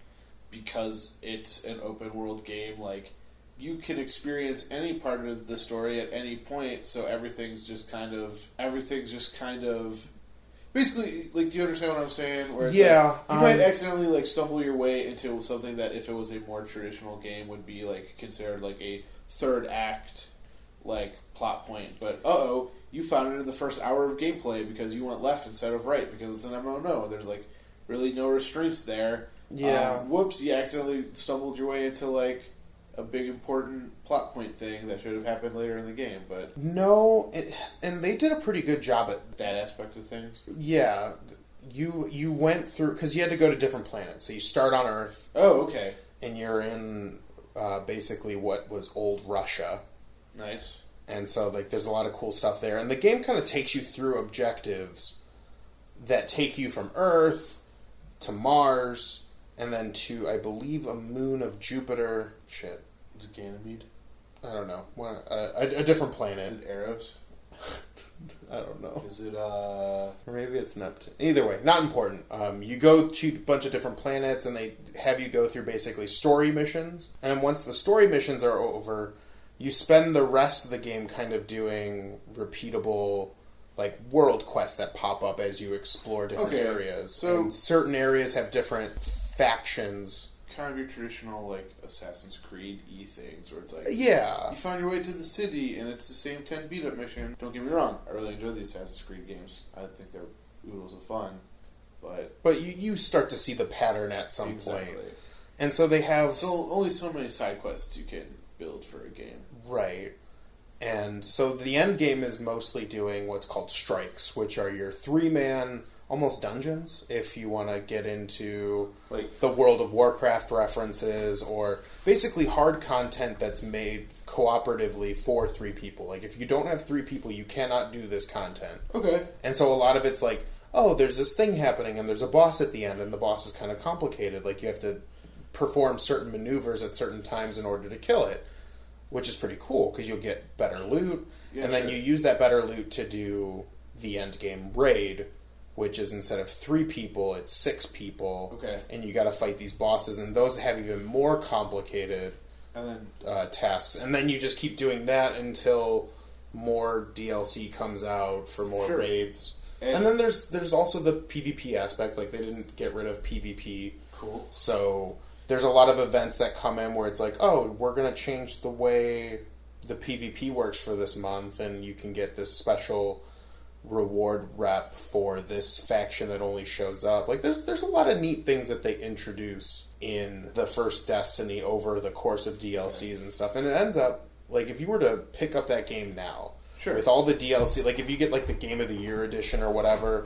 because it's an open world game, like, you can experience any part of the story at any point, so everything's just kind of basically, like, do you understand what I'm saying? Where it's you might accidentally, like, stumble your way into something that, if it was a more traditional game, would be, like, considered, like, a third act, like, plot point. But, you found it in the first hour of gameplay because you went left instead of right, because it's an MMO. There's, like, really no restraints there. Yeah. Whoops, you accidentally stumbled your way into, like, a big important plot point thing that should have happened later in the game, but... No, and they did a pretty good job at... that aspect of things? Yeah. You went through... because you had to go to different planets. So you start on Earth. Oh, okay. And you're in basically what was old Russia. Nice. And so, like, there's a lot of cool stuff there. And the game kind of takes you through objectives that take you from Earth to Mars... and then to, I believe, a moon of Jupiter. Shit. Is it Ganymede? I don't know. A different planet. Is it Eros? I don't know. Is it, Or maybe it's Neptune. Either way, not important. You go to a bunch of different planets, and they have you go through basically story missions. And once the story missions are over, you spend the rest of the game kind of doing repeatable... like, world quests that pop up as you explore different areas. So, and certain areas have different factions. Kind of your traditional, like, Assassin's Creed-y things, where it's like... yeah. You find your way to the city, and it's the same 10 beat-up mission. Don't get me wrong, I really enjoy the Assassin's Creed games. I think they're oodles of fun, but... But you start to see the pattern at some point. And so they have... so only so many side quests you can build for a game. Right. And so the end game is mostly doing what's called strikes, which are your 3-man, almost dungeons, if you want to get into like the World of Warcraft references, or basically hard content that's made cooperatively for 3 people. Like, if you don't have 3 people, you cannot do this content. Okay. And so a lot of it's like, oh, there's this thing happening, and there's a boss at the end, and the boss is kind of complicated. Like, you have to perform certain maneuvers at certain times in order to kill it. Which is pretty cool, because you'll get better loot, and then you use that better loot to do the end game raid, which is instead of 3 people, it's 6 people, and you got to fight these bosses, and those have even more complicated tasks. And then you just keep doing that until more DLC comes out for more raids. And then there's also the PvP aspect. Like, they didn't get rid of PvP. Cool. So... there's a lot of events that come in where it's like, oh, we're going to change the way the PvP works for this month, and you can get this special reward rep for this faction that only shows up. Like, there's a lot of neat things that they introduce in the first Destiny over the course of DLCs and stuff. And it ends up, like, if you were to pick up that game now, with all the DLC, like, if you get, like, the Game of the Year edition or whatever,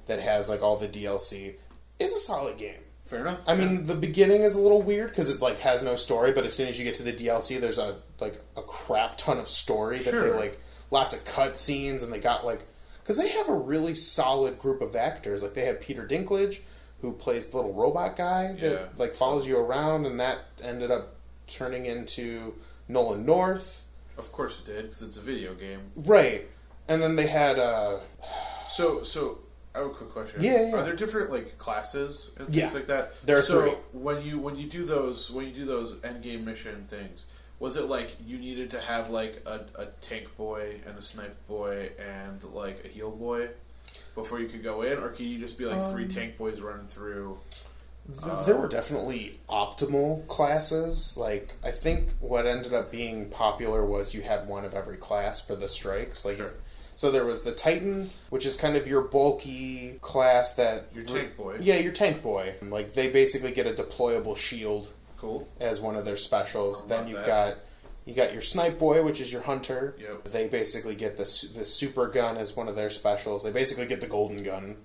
that has, like, all the DLC, it's a solid game. Fair enough. I mean, the beginning is a little weird because it, like, has no story, but as soon as you get to the DLC, there's a crap ton of story that they, like, lots of cutscenes, and they got, like, because they have a really solid group of actors. Like, they have Peter Dinklage, who plays the little robot guy that, like, follows you around, and that ended up turning into Nolan North. Of course it did, because it's a video game. Right. And then they had, So, I have a quick question. Yeah. Are there different, like, classes and things like that? There are 3. when you do those end game mission things, was it like you needed to have like a tank boy and a snipe boy and like a heal boy before you could go in, or can you just be like 3 tank boys running through? There were definitely optimal classes. Like, I think what ended up being popular was you had one of every class for the strikes. Like. So there was the Titan, which is kind of your bulky class that... your tank boy. Yeah, your tank boy. Like, they basically get a deployable shield. Cool. As one of their specials. Then you've got your snipe boy, which is your hunter. Yep. They basically get the super gun as one of their specials. They basically get the golden gun.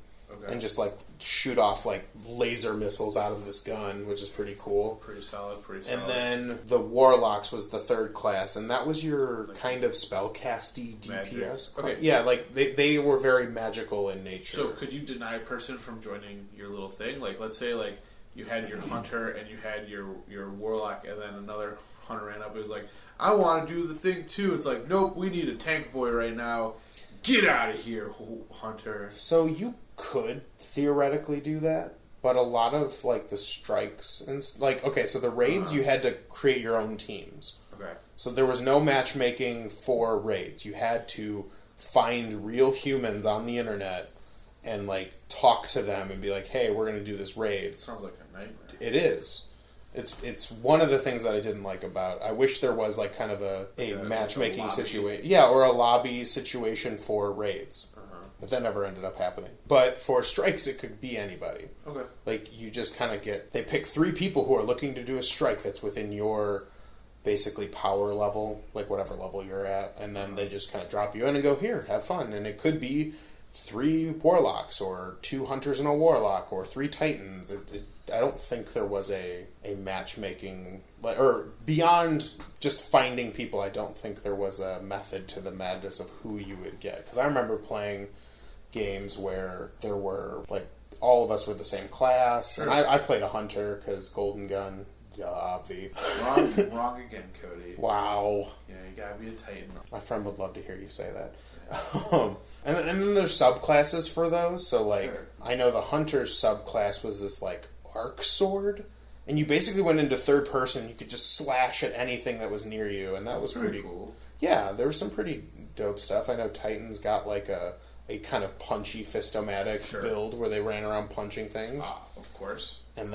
And just, like, shoot off, like, laser missiles out of this gun, which is pretty cool. Pretty solid. And then the Warlocks was the 3rd class, and that was your kind of spellcasty DPS. Okay. Yeah, like, they were very magical in nature. So could you deny a person from joining your little thing? Like, let's say, like, you had your hunter and you had your Warlock, and then another hunter ran up and was like, I want to do the thing too. It's like, nope, we need a tank boy right now. Get out of here, Hunter. So you could theoretically do that, but a lot of, like, the strikes and, like, okay, so the raids, you had to create your own teams. Okay. So there was no matchmaking for raids. You had to find real humans on the internet and, like, talk to them and be like, hey, we're going to do this raid. Sounds like a nightmare. It is. It's one of the things that I didn't like about. I wish there was, like, kind of a matchmaking situation. Yeah, or a lobby situation for raids. But that never ended up happening. But for strikes, it could be anybody. Okay. Like, you just kind of get... They pick 3 people who are looking to do a strike that's within your, basically, power level, like whatever level you're at, and then they just kind of drop you in and go, here, have fun. And it could be 3 warlocks, or 2 hunters and a warlock, or 3 titans. I don't think there was a matchmaking... Or beyond just finding people, I don't think there was a method to the madness of who you would get. Because I remember playing games where there were, like, all of us were the same class. Sure. And I played a hunter because Golden Gun, obvi. Wrong again, Cody. Wow. Yeah, you gotta be a titan. My friend would love to hear you say that. And then there's subclasses for those. So, like, sure. I know the hunter's subclass was this, like, arc sword. And you basically went into third person. You could just slash at anything that was near you. And that was pretty cool. Yeah, there was some pretty dope stuff. I know Titans got, like, a kind of punchy Fistomatic build where they ran around punching things. Of course. And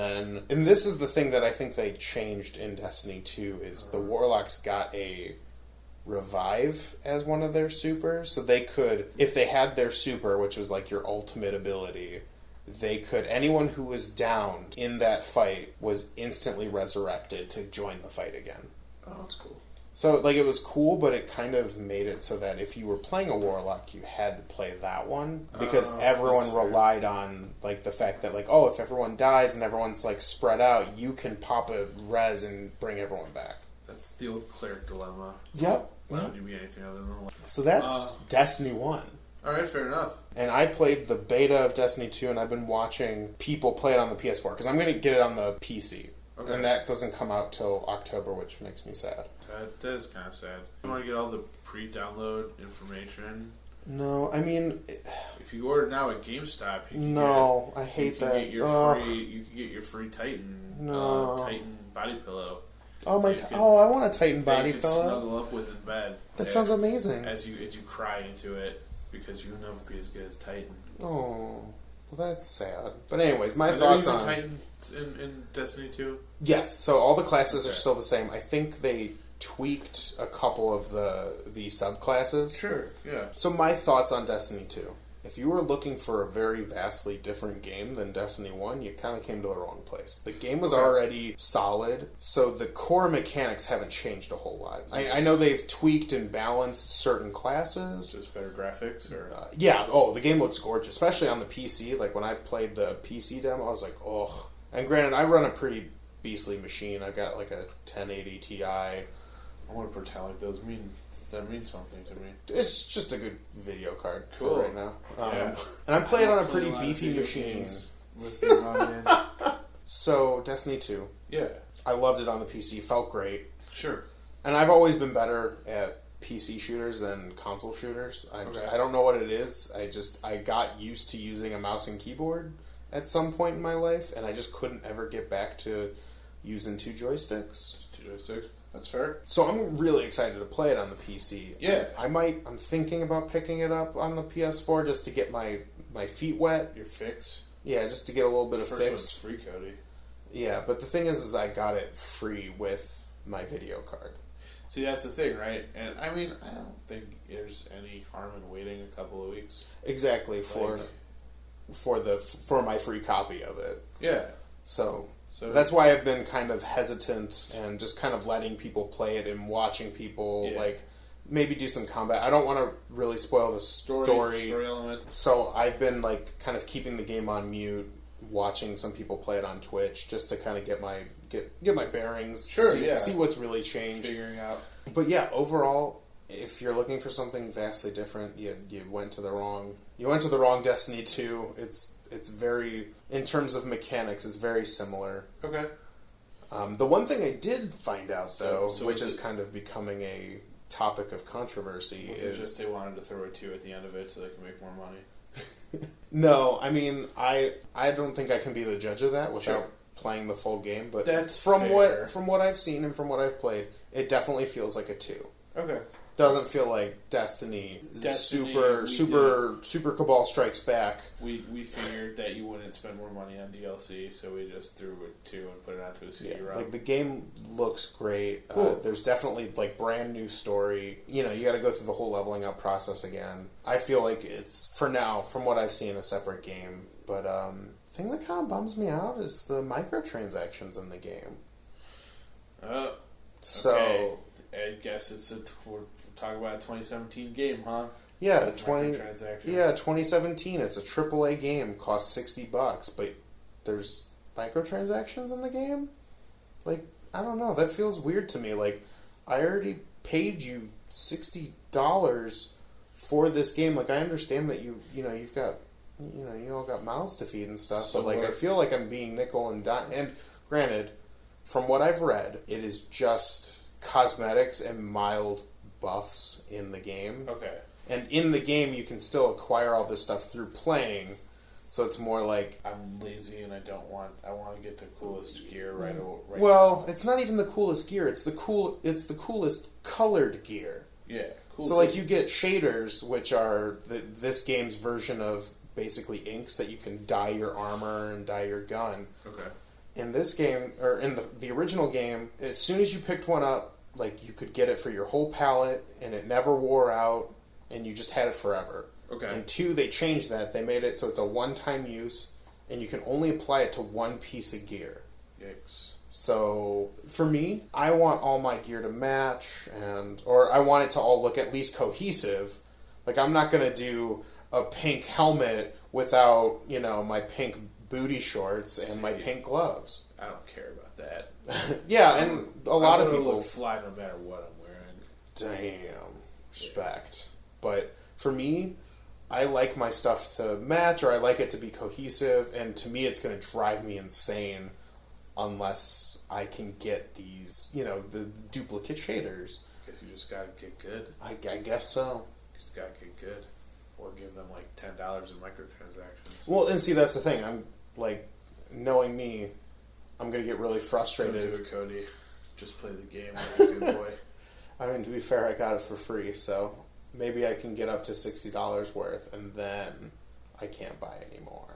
this is the thing that I think they changed in Destiny 2 is the Warlocks got a revive as one of their supers. So they could, if they had their super, which was like your ultimate ability, they could, anyone who was downed in that fight was instantly resurrected to join the fight again. Oh, that's cool. So, like, it was cool, but it kind of made it so that if you were playing a Warlock, you had to play that one. Because everyone relied on, like, the fact that, like, oh, if everyone dies and everyone's, like, spread out, you can pop a res and bring everyone back. That's the old cleric dilemma. Yep. Why would you be anything other than one? So that's Destiny 1. Alright, fair enough. And I played the beta of Destiny 2, and I've been watching people play it on the PS4, because I'm going to get it on the PC. Okay. And that doesn't come out till October, which makes me sad. That is kind of sad. You want to get all the pre-download information? No, I mean... If you order now at GameStop, you can I hate that. You can get your free Titan, Titan body pillow. Oh, I want a Titan body pillow. You can snuggle up with in bed. That sounds amazing. As you cry into it, because you'll never be as good as Titan. Oh, well, that's sad. But anyways, my thoughts on Titans in Destiny 2. Yes, so all the classes are still the same. I think they tweaked a couple of the subclasses. Sure, yeah. So my thoughts on Destiny 2. If you were looking for a very vastly different game than Destiny 1, you kind of came to the wrong place. The game was already solid, so the core mechanics haven't changed a whole lot. I know they've tweaked and balanced certain classes. Is this better graphics? Or yeah, the game looks gorgeous, especially on the PC. Like, when I played the PC demo, I was like, oh. And granted, I run a pretty beastly machine. I've got, like, a 1080 Ti. I want to pretend like those mean something to me. It's just a good video card for right now. Yeah. And I'm playing on a pretty beefy machine. So, Destiny 2. Yeah. I loved it on the PC. Felt great. Sure. And I've always been better at PC shooters than console shooters. I don't know what it is. I got used to using a mouse and keyboard at some point in my life, and I just couldn't ever get back to using 2 joysticks. Just 2 joysticks. That's fair. So I'm really excited to play it on the PC. Yeah. I'm thinking about picking it up on the PS4 just to get my feet wet. Your fix? Yeah, just to get a little bit of fix. First one's free, Cody. Yeah, but the thing is I got it free with my video card. See, that's the thing, right? And I mean, I don't think there's any harm in waiting a couple of weeks. Exactly, for my free copy of it. Yeah. So that's why I've been kind of hesitant and just kind of letting people play it and watching people like maybe do some combat. I don't want to really spoil the story element. So I've been like kind of keeping the game on mute, watching some people play it on Twitch just to kind of get my bearings. Sure, see what's really changed. Figuring out. But yeah, overall, if you're looking for something vastly different, you went to the wrong Destiny 2. It's very, in terms of mechanics, it's very similar. Okay. The one thing I did find out, though, which is kind of becoming a topic of controversy. Was it just they wanted to throw a 2 at the end of it so they can make more money? No, I mean, I don't think I can be the judge of that without playing the full game, but that's from fair. From what I've seen and from what I've played, it definitely feels like a 2. Okay. Doesn't feel like Destiny Super Cabal Strikes Back. We figured that you wouldn't spend more money on DLC, so we just threw a 2 and put it onto a CD ROM. Like, the game looks great. Cool. There's definitely, like, brand new story. You know, you got to go through the whole leveling up process again. I feel like it's, for now, from what I've seen, a separate game. But the thing that kind of bums me out is the microtransactions in the game. So, okay. I guess we're talking about a 2017 game, huh? Yeah, That's 2017. It's a AAA game, costs $60, but there's microtransactions in the game? Like, I don't know, that feels weird to me. Like, I already paid you $60 for this game. Like, I understand that you all got mouths to feed and stuff, so, but like, I feel like I'm being nickel and dime. And granted, from what I've read, it is just cosmetics and mild buffs in the game. Okay. And in the game, you can still acquire all this stuff through playing. So it's more like, I'm lazy and I want to get the coolest gear right well, now. It's not even the coolest gear. It's the coolest colored gear. Yeah. Cool. So like, you get shaders, which are this game's version of basically inks that you can dye your armor and dye your gun. Okay. In this game, or in the original game, as soon as you picked one up, like, you could get it for your whole palette, and it never wore out, and you just had it forever. Okay. And 2, they changed that. They made it so it's a one-time use, and you can only apply it to one piece of gear. Yikes. So, for me, I want all my gear to match, or I want it to all look at least cohesive. Like, I'm not going to do a pink helmet without, my pink booty shorts and my pink gloves. I don't care about that. Yeah, and a lot of people look fly no matter what I'm wearing. Damn, respect. But for me, I like my stuff to match, or I like it to be cohesive, and to me, it's going to drive me insane unless I can get these, the duplicate shaders. Guess you just gotta get good. I guess so. Just gotta get good, or give them like $10 in microtransactions. Well, and see, that's the thing. I'm like, knowing me, I'm gonna get really frustrated. Don't do it, Cody. Just play the game like a good boy. I mean, to be fair, I got it for free, so maybe I can get up to $60 worth, and then I can't buy anymore.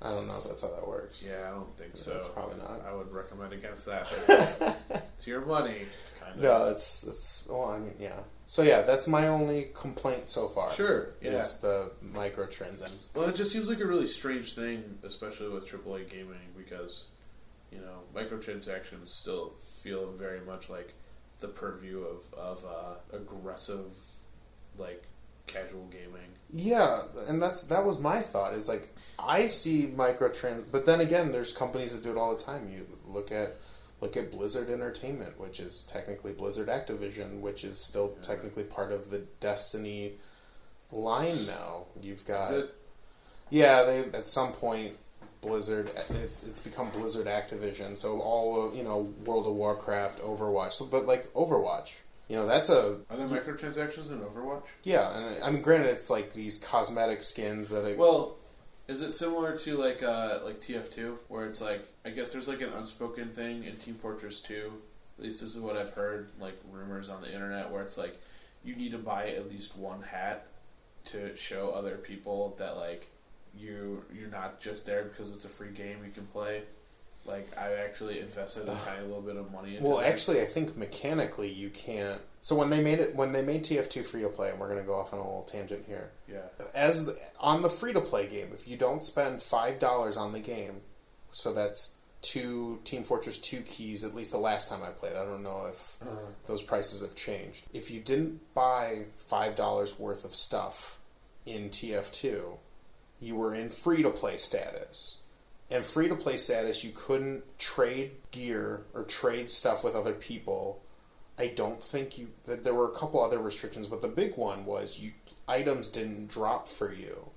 I don't know if that's how that works. Yeah, I don't think so. It's probably not. I would recommend against that. It's your money, kind of. No, it's well, I mean, yeah. So yeah, that's my only complaint so far. Sure, is the microtransactions. Well, it just seems like a really strange thing, especially with AAA gaming, because microtransactions still feel very much like the purview of aggressive, like, casual gaming. Yeah, and that was my thought. Is like, I see but then again, there's companies that do it all the time. You look at Blizzard Entertainment, which is technically Blizzard Activision, which is still technically part of the Destiny line now. You've got, is it? Yeah, they at some point Blizzard, it's become Blizzard Activision. So all of World of Warcraft, Overwatch, but like Overwatch. That's Are there microtransactions in Overwatch? Yeah, and I mean, granted, it's like these cosmetic skins that. Well, is it similar to like TF2, where it's like, I guess there's like an unspoken thing in Team Fortress 2. At least this is what I've heard, like rumors on the internet, where it's like you need to buy at least one hat to show other people that like you're not just there because it's a free game you can play. Like, I actually invested a tiny little bit of money into this. Actually, I think mechanically you can't. So when they made TF2 free to play, and we're gonna go off on a little tangent here. Yeah. On the free to play game, if you don't spend $5 on the game, so that's 2 Team Fortress 2 keys. At least the last time I played, I don't know if those prices have changed. If you didn't buy $5 worth of stuff in TF2, you were in free to play status. And free-to-play status, you couldn't trade gear or trade stuff with other people. I don't think there were a couple other restrictions, but the big one was items didn't drop for you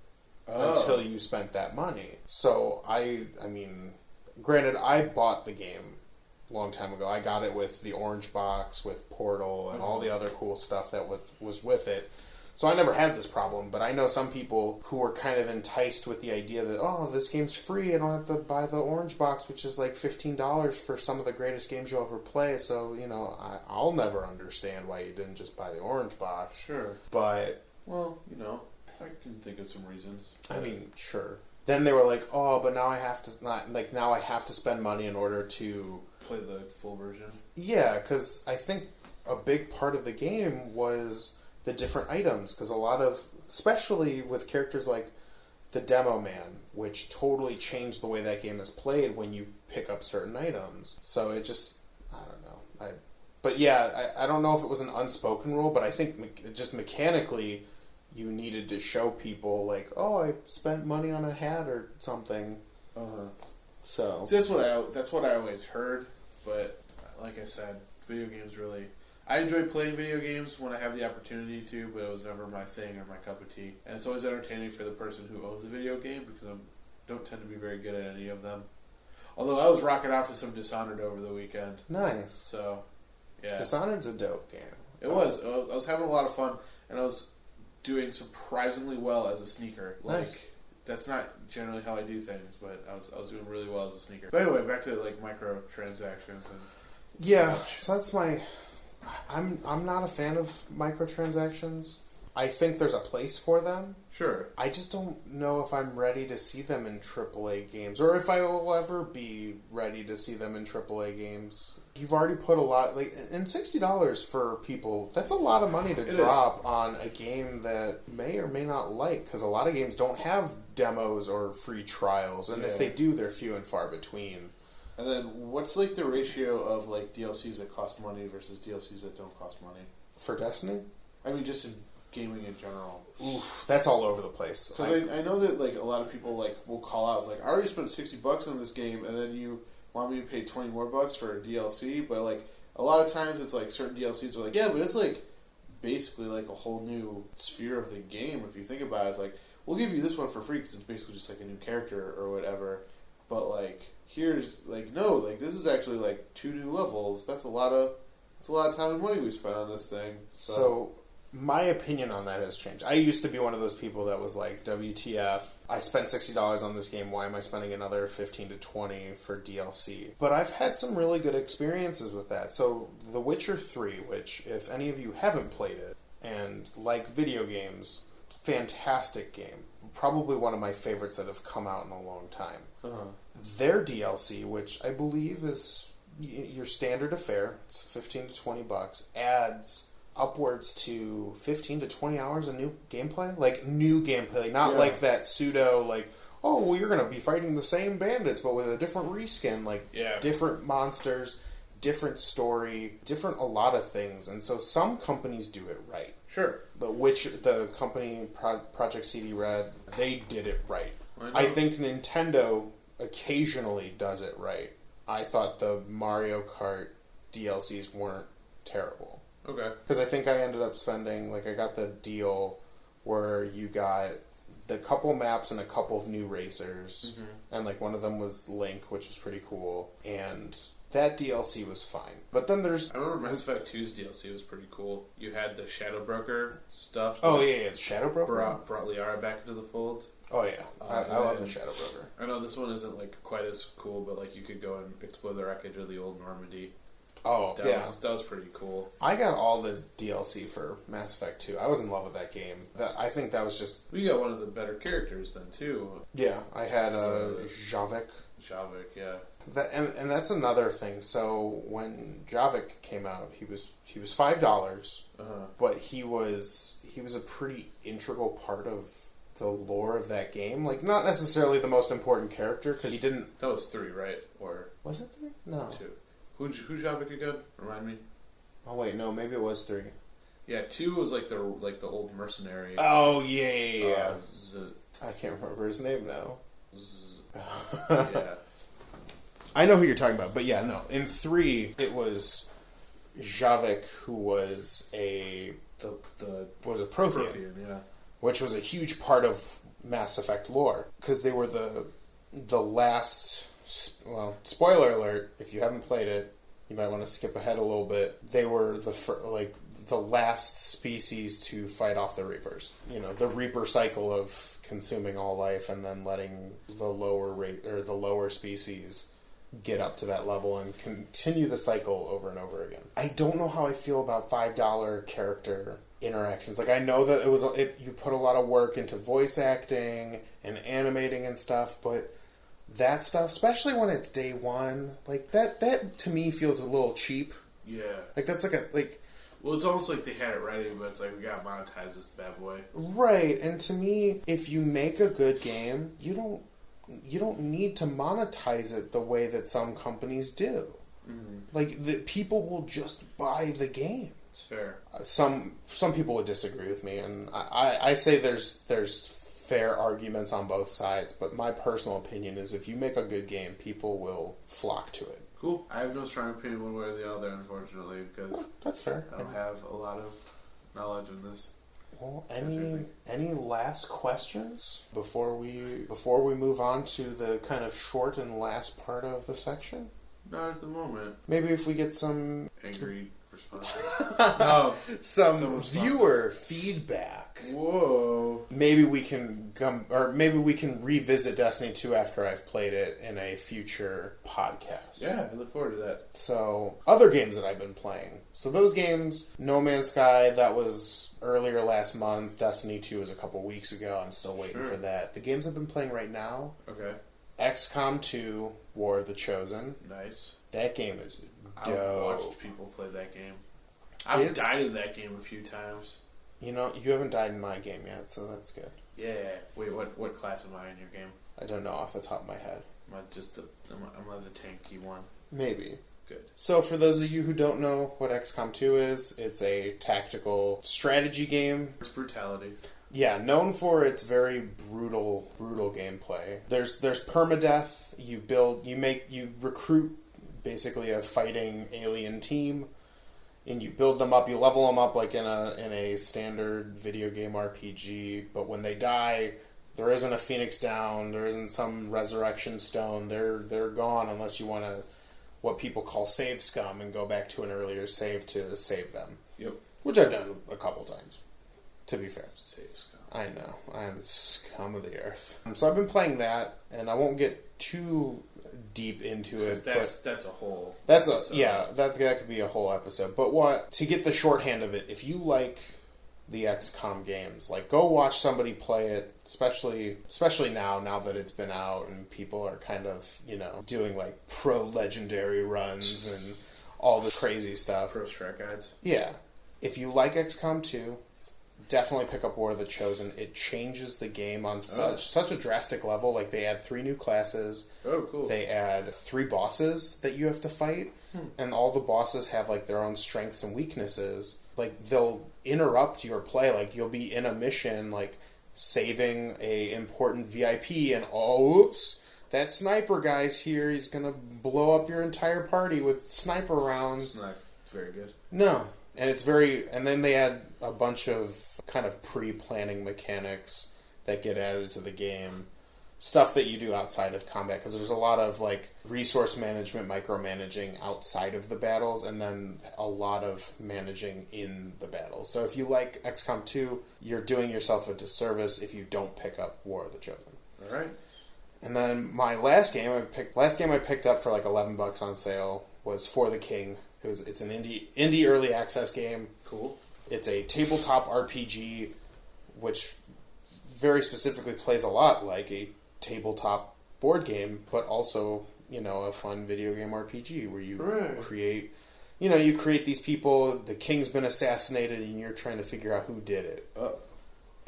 until you spent that money. So, I mean, granted, I bought the game a long time ago. I got it with the orange box, with Portal, and all the other cool stuff that was with it. So I never had this problem, but I know some people who were kind of enticed with the idea that, oh, this game's free, I don't have to buy the orange box, which is like $15 for some of the greatest games you'll ever play, so, you know, I'll never understand why you didn't just buy the orange box. Sure. But... well, you know, I can think of some reasons. I mean, sure. Then they were like, oh, but now I have to spend money in order to... play the full version? Yeah, because I think a big part of the game was... the different items, because a lot of, especially with characters like the Demo Man, which totally changed the way that game is played when you pick up certain items. So it just, I don't know. But yeah, I don't know if it was an unspoken rule, but I think just mechanically you needed to show people like, oh, I spent money on a hat or something. So see, that's what I always heard, but like I said, video games really... I enjoy playing video games when I have the opportunity to, but it was never my thing or my cup of tea. And it's always entertaining for the person who owns a video game, because I don't tend to be very good at any of them. Although I was rocking out to some Dishonored over the weekend. Nice. So, yeah. Dishonored's a dope game. It was. I was having a lot of fun, and I was doing surprisingly well as a sneaker. Like, nice. That's not generally how I do things, but I was doing really well as a sneaker. But anyway, back to like microtransactions and yeah, such. so that's my... I'm not a fan of microtransactions. I think there's a place for them. Sure. I just don't know if I'm ready to see them in AAA games, or if I will ever be ready to see them in AAA games. You've already put a lot, like, and $60 for people, that's a lot of money to drop on a game that may or may not like, because a lot of games don't have demos or free trials, and if they do, they're few and far between. And then, what's like the ratio of like DLCs that cost money versus DLCs that don't cost money? For Destiny? I mean, just in gaming in general. Oof, that's all over the place. Because I know that like a lot of people like will call out, it's like, I already spent $60 on this game, and then you want me to pay $20 more for a DLC, but like a lot of times it's like certain DLCs are like, yeah, but it's like basically like a whole new sphere of the game. If you think about it, it's like, we'll give you this one for free because it's basically just like a new character or whatever. But like, here's like, no, like this is actually like 2 new levels. That's a lot of time and money we spent on this thing. So my opinion on that has changed. I used to be one of those people that was like, WTF, I spent $60 on this game, why am I spending another $15 to $20 for DLC? But I've had some really good experiences with that. So The Witcher 3, which if any of you haven't played it and like video games, fantastic game. Probably one of my favorites that have come out in a long time. Their DLC, which I believe is your standard affair, it's $15 to $20, adds upwards to 15 to 20 hours of new gameplay. Like, new gameplay, not like that pseudo, like, oh, well, you're going to be fighting the same bandits, but with a different reskin. Like, different monsters, different story, different a lot of things. And so some companies do it right. Sure. The company, Project CD Red, they did it right. I think Nintendo occasionally does it right. I thought the Mario Kart DLCs weren't terrible. Okay. Because I think I ended up spending, like, I got the deal where you got the couple maps and a couple of new racers. And, like, one of them was Link, which was pretty cool. And that DLC was fine. But then there's... I remember Mass Effect 2's DLC was pretty cool. You had the Shadow Broker stuff. Oh, yeah, Shadow Broker? Brought Liara back into the fold. Oh, yeah. I love the Shadow Broker. I know this one isn't, like, quite as cool, but, like, you could go and explore the wreckage of the old Normandy. Oh, that was pretty cool. I got all the DLC for Mass Effect 2. I was in love with that game. I think that was just... We got one of the better characters then, too. Yeah, I had Javik. Javik, yeah. And that's another thing. So when Javik came out, he was $5, but he was a pretty integral part of the lore of that game. Like, not necessarily the most important character, because he didn't... That was 3, right? Or... Was it 3? No. 2. Who's Javik again? Remind me. Oh wait, no, maybe it was 3. Yeah, 2 was like the old mercenary. Oh yeah. I can't remember his name now. Yeah. I know who you're talking about, but yeah, no. In 3, it was Javik, who was a Prothean, yeah, which was a huge part of Mass Effect lore, because they were the last. Well, spoiler alert, if you haven't played it, you might want to skip ahead a little bit. They were the last species to fight off the Reapers. You know, the Reaper cycle of consuming all life and then letting the lower species get up to that level and continue the cycle over and over again. I don't know how I feel about $5 character interactions. Like, I know that you put a lot of work into voice acting and animating and stuff, but that stuff, especially when it's day one, like that to me feels a little cheap. Yeah. Like, that's well, it's almost like they had it ready, but it's like, we gotta monetize this bad boy. Right, and to me, if you make a good game, you don't need to monetize it the way that some companies do. Mm-hmm. Like, the people will just buy the game. It's fair. Some people would disagree with me, and I say there's fair arguments on both sides, but my personal opinion is if you make a good game, people will flock to it. Cool. I have no strong opinion one way or the other, unfortunately, because that's fair. I don't have a lot of knowledge in this. Well, any last questions before we move on to the kind of short and last part of the section? Not at the moment. Maybe if we get some angry responses. No, some viewer feedback. Whoa. Maybe we can revisit Destiny 2 after I've played it in a future podcast. Yeah, I look forward to that. So, other games that I've been playing. So those games, No Man's Sky, that was earlier last month. Destiny 2 was a couple weeks ago. I'm still waiting for that. The games I've been playing right now. Okay. XCOM 2, War of the Chosen. Nice. That game is dope. I've watched people play that game. I've died in that game a few times. You know, you haven't died in my game yet, so that's good. Yeah. Wait, what class am I in your game? I don't know off the top of my head. I'm the tanky one. Maybe. Good. So for those of you who don't know what XCOM 2 is, it's a tactical strategy game. It's brutality. Yeah, known for its very brutal gameplay. There's permadeath. You recruit basically a fighting alien team, and you build them up. You level them up like in a standard video game RPG. But when they die, there isn't a Phoenix Down. There isn't some resurrection stone. They're gone unless you want to, what people call save scum, and go back to an earlier save to save them. Yep. Which I've done a couple times. To be fair. Save scum. I know. I am scum of the earth. So I've been playing that, and I won't get too deep into it. That's a whole episode. That could be a whole episode. But to get the shorthand of it, if you like the XCOM games, like, go watch somebody play it, especially now that it's been out and people are kind of, doing like pro legendary runs and all this crazy stuff. Pro strat guides. Yeah. If you like XCOM 2, definitely pick up War of the Chosen. It changes the game on such a drastic level. Like, they add 3 new classes. Oh, cool. They add 3 bosses that you have to fight. And all the bosses have, like, their own strengths and weaknesses. Like, they'll interrupt your play. Like, you'll be in a mission, like, saving a important VIP, and oops, that sniper guy's here. He's gonna blow up your entire party with sniper rounds. It's not very good. No. And then they add a bunch of kind of pre-planning mechanics that get added to the game. Stuff that you do outside of combat, because there's a lot of, like, resource management, micromanaging outside of the battles, and then a lot of managing in the battles. So if you like XCOM 2, you're doing yourself a disservice if you don't pick up War of the Chosen. Alright. And then my last game I picked up for like $11 on sale was For the King. It's an indie early access game. Cool. It's a tabletop RPG, which very specifically plays a lot like a tabletop board game, but also, a fun video game RPG where you create, you create these people. The king's been assassinated, and you're trying to figure out who did it.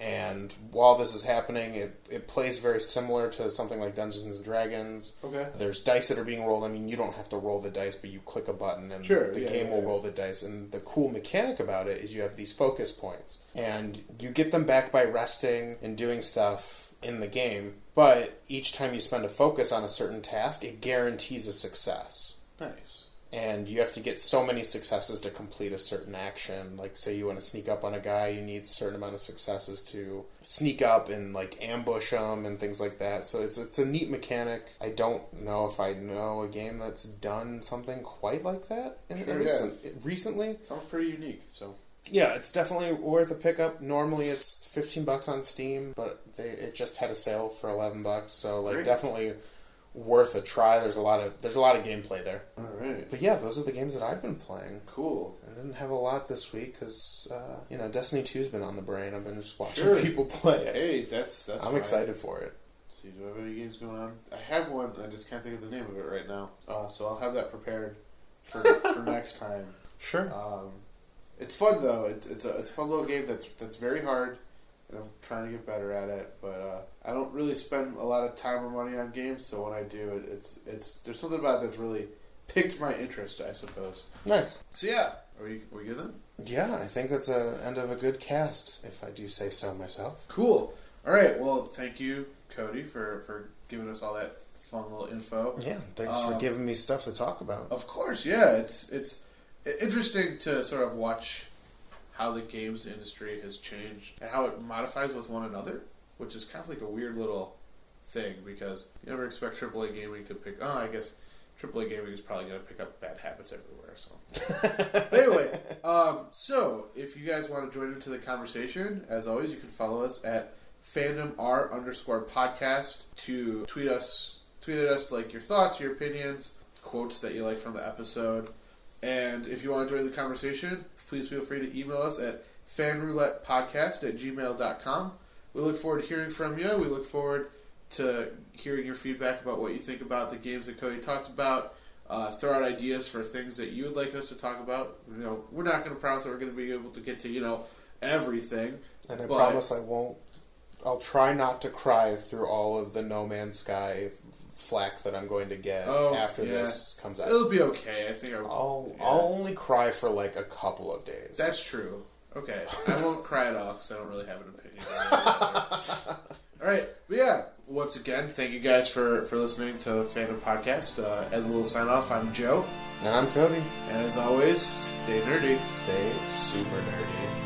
And while this is happening, it plays very similar to something like Dungeons and Dragons. Okay. There's dice that are being rolled. I mean, you don't have to roll the dice, but you click a button and the game will roll the dice. And the cool mechanic about it is you have these focus points. And you get them back by resting and doing stuff in the game. But each time you spend a focus on a certain task, it guarantees a success. Nice. and you have to get so many successes to complete a certain action. Like, say you want to sneak up on a guy, you need a certain amount of successes to sneak up and, like, ambush him and things like that. So it's a neat mechanic. I don't know if I know a game that's done something quite like that recently. Sounds pretty unique, so... Yeah, it's definitely worth a pickup. Normally it's $15 on Steam, but it just had a sale for $11, so, like, definitely worth a try. There's a lot of gameplay there. All right. But yeah, those are the games that I've been playing. Cool. I didn't have a lot this week because Destiny 2's been on the brain. I've been just watching people play it. Hey, that's I'm excited for it. See, do I have any games going on? I have one. I just can't think of the name of it right now. So I'll have that prepared for next time. Sure. It's fun though. It's a fun little game that's very hard. And I'm trying to get better at it, but I don't really spend a lot of time or money on games. So when I do, it's there's something about it that's really piqued my interest, I suppose. Nice. So yeah, are we good then? Yeah, I think that's the end of a good cast, if I do say so myself. Cool. All right. Well, thank you, Cody, for giving us all that fun little info. Yeah. Thanks for giving me stuff to talk about. Of course. Yeah. It's interesting to sort of watch how the games industry has changed and how it modifies with one another, which is kind of like a weird little thing because you never expect AAA gaming to pick... Oh, I guess AAA gaming is probably going to pick up bad habits everywhere, so... But anyway, so if you guys want to join into the conversation, as always, you can follow us at fandomr_podcast to tweet at us like your thoughts, your opinions, quotes that you like from the episode. And if you want to join the conversation, please feel free to email us at fanroulettepodcast@gmail.com. We look forward to hearing from you. We look forward to hearing your feedback about what you think about the games that Cody talked about. Throw out ideas for things that you would like us to talk about. We're not going to promise that we're going to be able to get to, everything. And I promise I won't. I'll try not to cry through all of the No Man's Sky flack that I'm going to get after this comes out. It'll be okay. I think I'll only cry for like a couple of days. That's true. Okay. I won't cry at all because I don't really have an opinion. All right. But yeah, once again, thank you guys for listening to Fandom Podcast. As a little sign off, I'm Joe. And I'm Cody. And as always, stay nerdy. Stay super nerdy.